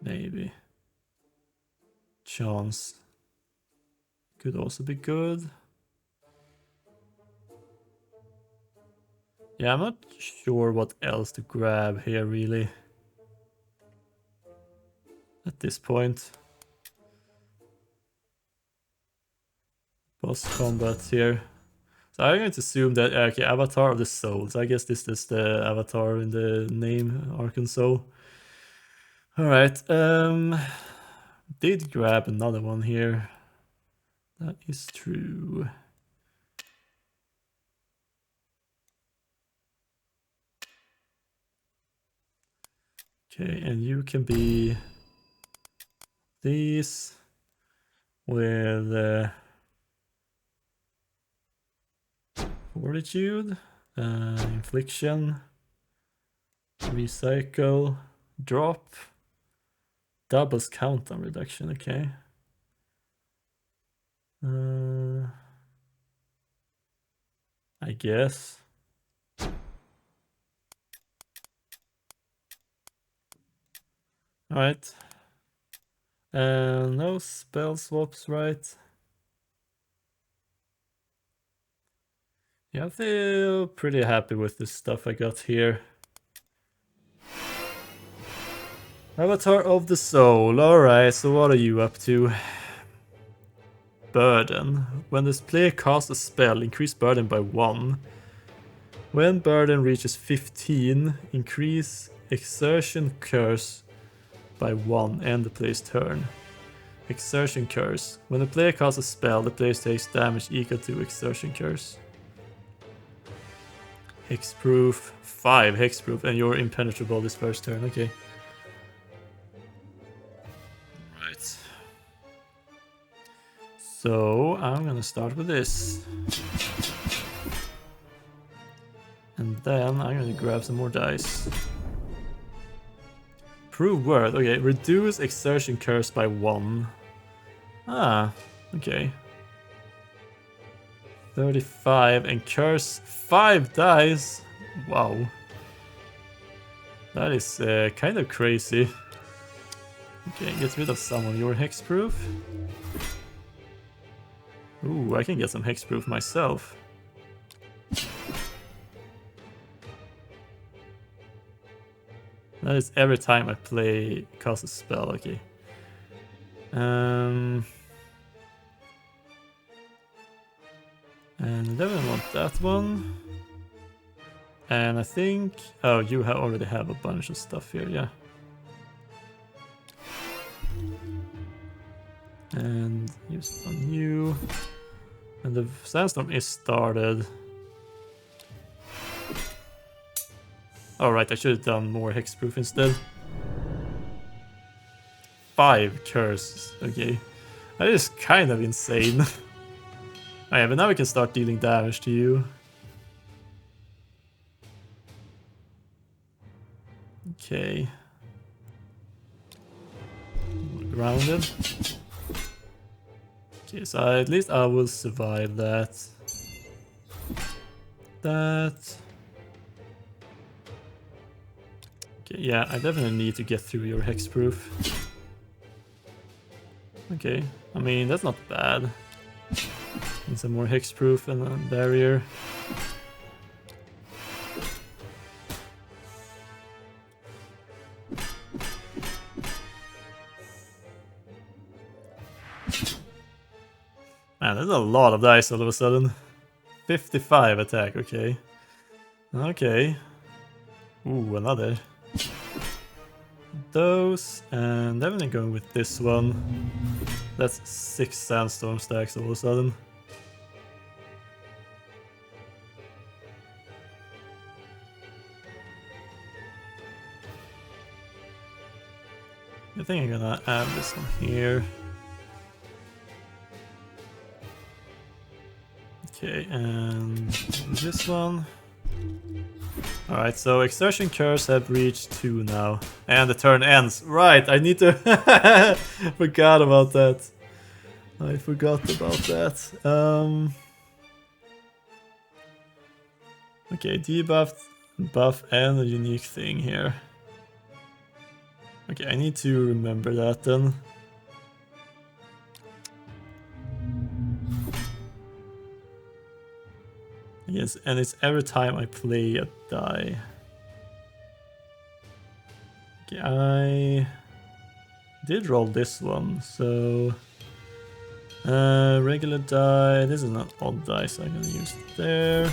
Maybe. Chance. Could also be good. Yeah, I'm not sure what else to grab here really. At this point. Boss combat here. So I'm going to assume that, okay, Avatar of the Souls. I guess this is the avatar in the name, Archon Soul. Alright, Did grab another one here. That is true. Okay, and you can be these with fortitude, infliction, recycle, drop, doubles countdown reduction. Okay. I guess. Alright. No spell swaps, right? Yeah, I feel pretty happy with this stuff I got here. Avatar of the Soul. Alright, so what are you up to? Burden. When this player casts a spell, increase burden by 1. When burden reaches 15, increase exertion curse by 1 and the player's turn. Exertion curse. When the player casts a spell, the player takes damage equal to exertion curse. Hexproof. 5 hexproof, and you're impenetrable this first turn. Okay. Right. So I'm gonna start with this. And then I'm gonna grab some more dice. Prove worth. Okay, reduce exertion curse by 1. Ah, okay. 35 and curse 5 dice. Wow. That is kind of crazy. Okay, get rid of some of your hexproof. Ooh, I can get some hexproof myself. That is every time I cast a spell, okay. And then I want that one. And I think... Oh, you already have a bunch of stuff here, yeah. And use it on you. And the sandstorm is started. Alright, I should have done more hexproof instead. 5 curses, okay. That is kind of insane. Alright, but now we can start dealing damage to you. Okay. Grounded. Okay, so at least I will survive that. Okay, yeah, I definitely need to get through your hexproof. Okay, I mean, that's not bad. Need some more hexproof and a barrier. Man, there's a lot of dice all of a sudden. 55 attack, okay. Okay. Ooh, another. Those, and definitely going with this one. That's 6 sandstorm stacks all of a sudden. I think I'm gonna add this one here. Okay, and this one. Alright, so exertion curse have reached 2 now. And the turn ends. Right, I need to... Forgot about that. I forgot about that. Okay, debuff, buff, and a unique thing here. Okay, I need to remember that then. Yes, and it's every time I play a die. Okay, I did roll this one, so... regular die, this is not odd die, so I'm gonna use it there.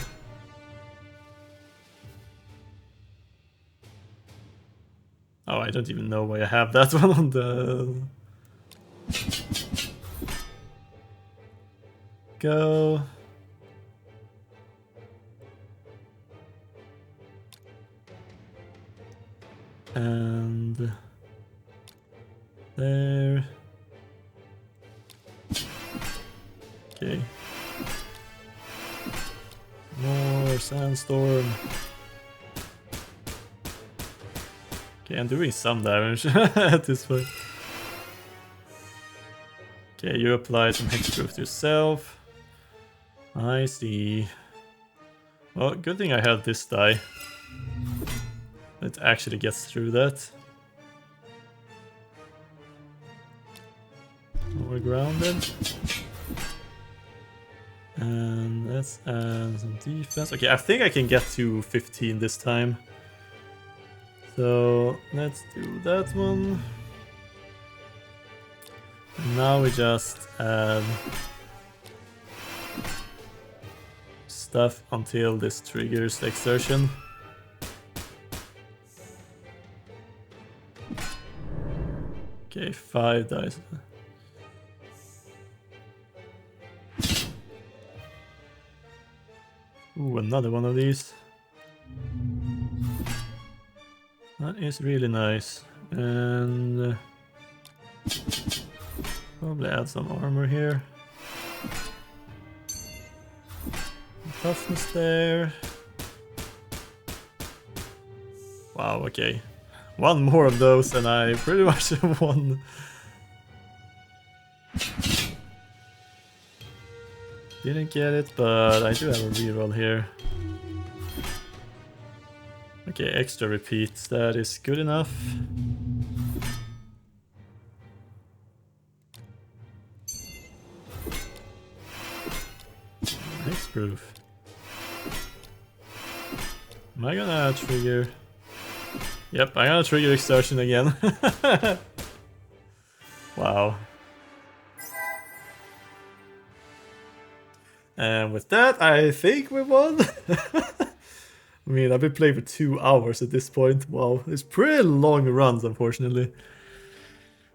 Oh, I don't even know why I have that one on the... Go. And there. Okay. More sandstorm. Okay, I'm doing some damage at this point. Okay, you apply some hexproof to yourself. I see. Well, good thing I have this die. It actually gets through that. We're grounded. And let's add some defense. Okay, I think I can get to 15 this time. So let's do that one. And now we just add stuff until this triggers the exertion. Okay, 5 dice. Ooh, another one of these. That is really nice. And probably add some armor here. Toughness there. Wow, okay. One more of those and I pretty much won. Didn't get it, but I do have a reroll here. Okay, extra repeats, that is good enough. Hexproof. Am I gonna trigger? Yep, I'm gonna trigger exertion again. Wow. And with that, I think we won. I mean, I've been playing for 2 hours at this point. Wow, it's pretty long runs, unfortunately.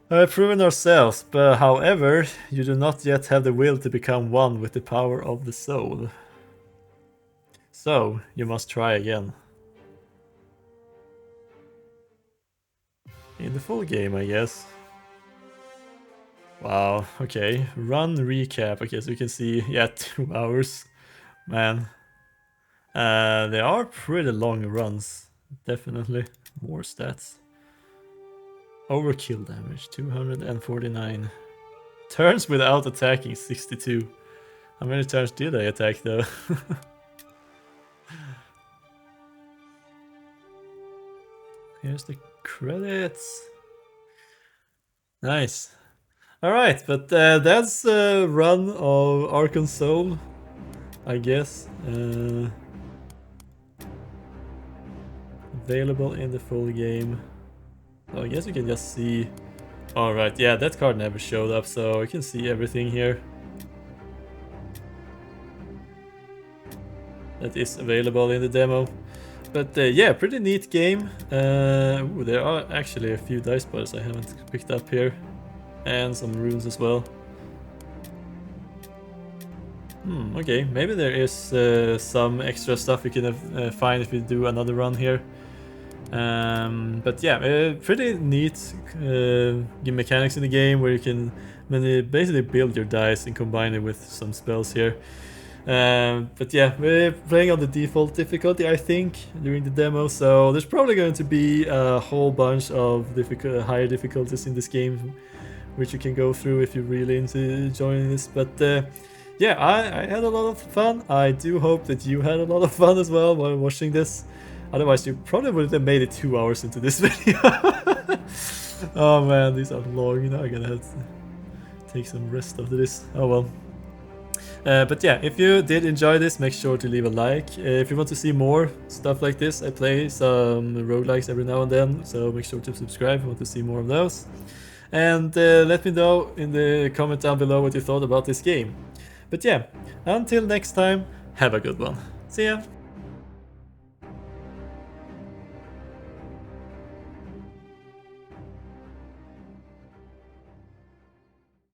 I've proven ourselves, but however, you do not yet have the will to become one with the power of the soul. So, you must try again. In the full game, I guess. Wow, okay. Run recap. Okay, so you can see, yeah, 2 hours. Man. They are pretty long runs. Definitely. More stats. Overkill damage, 249. Turns without attacking, 62. How many turns did I attack though? Here's the credits. Nice. Alright, but that's a run of Archon Soul, I guess. Available in the full game. So I guess you can just see... Alright, yeah, that card never showed up, so you can see everything here that is available in the demo. But yeah, pretty neat game. Ooh, there are actually a few dice bars I haven't picked up here. And some runes as well. Okay, maybe there is some extra stuff you can find if you do another run here. But yeah, pretty neat mechanics in the game where you can basically build your dice and combine it with some spells here. But yeah, we're playing on the default difficulty, I think, during the demo, so there's probably going to be a whole bunch of higher difficulties in this game, which you can go through if you're really into joining this. But yeah, I had a lot of fun. I do hope that you had a lot of fun as well while watching this. Otherwise, you probably wouldn't have made it 2 hours into this video. Oh man, these are long. Now I'm gonna have to take some rest after this. Oh well. But yeah, if you did enjoy this, make sure to leave a like. If you want to see more stuff like this, I play some roguelikes every now and then, so make sure to subscribe if you want to see more of those. And let me know in the comment down below what you thought about this game. But yeah, until next time, have a good one. See ya!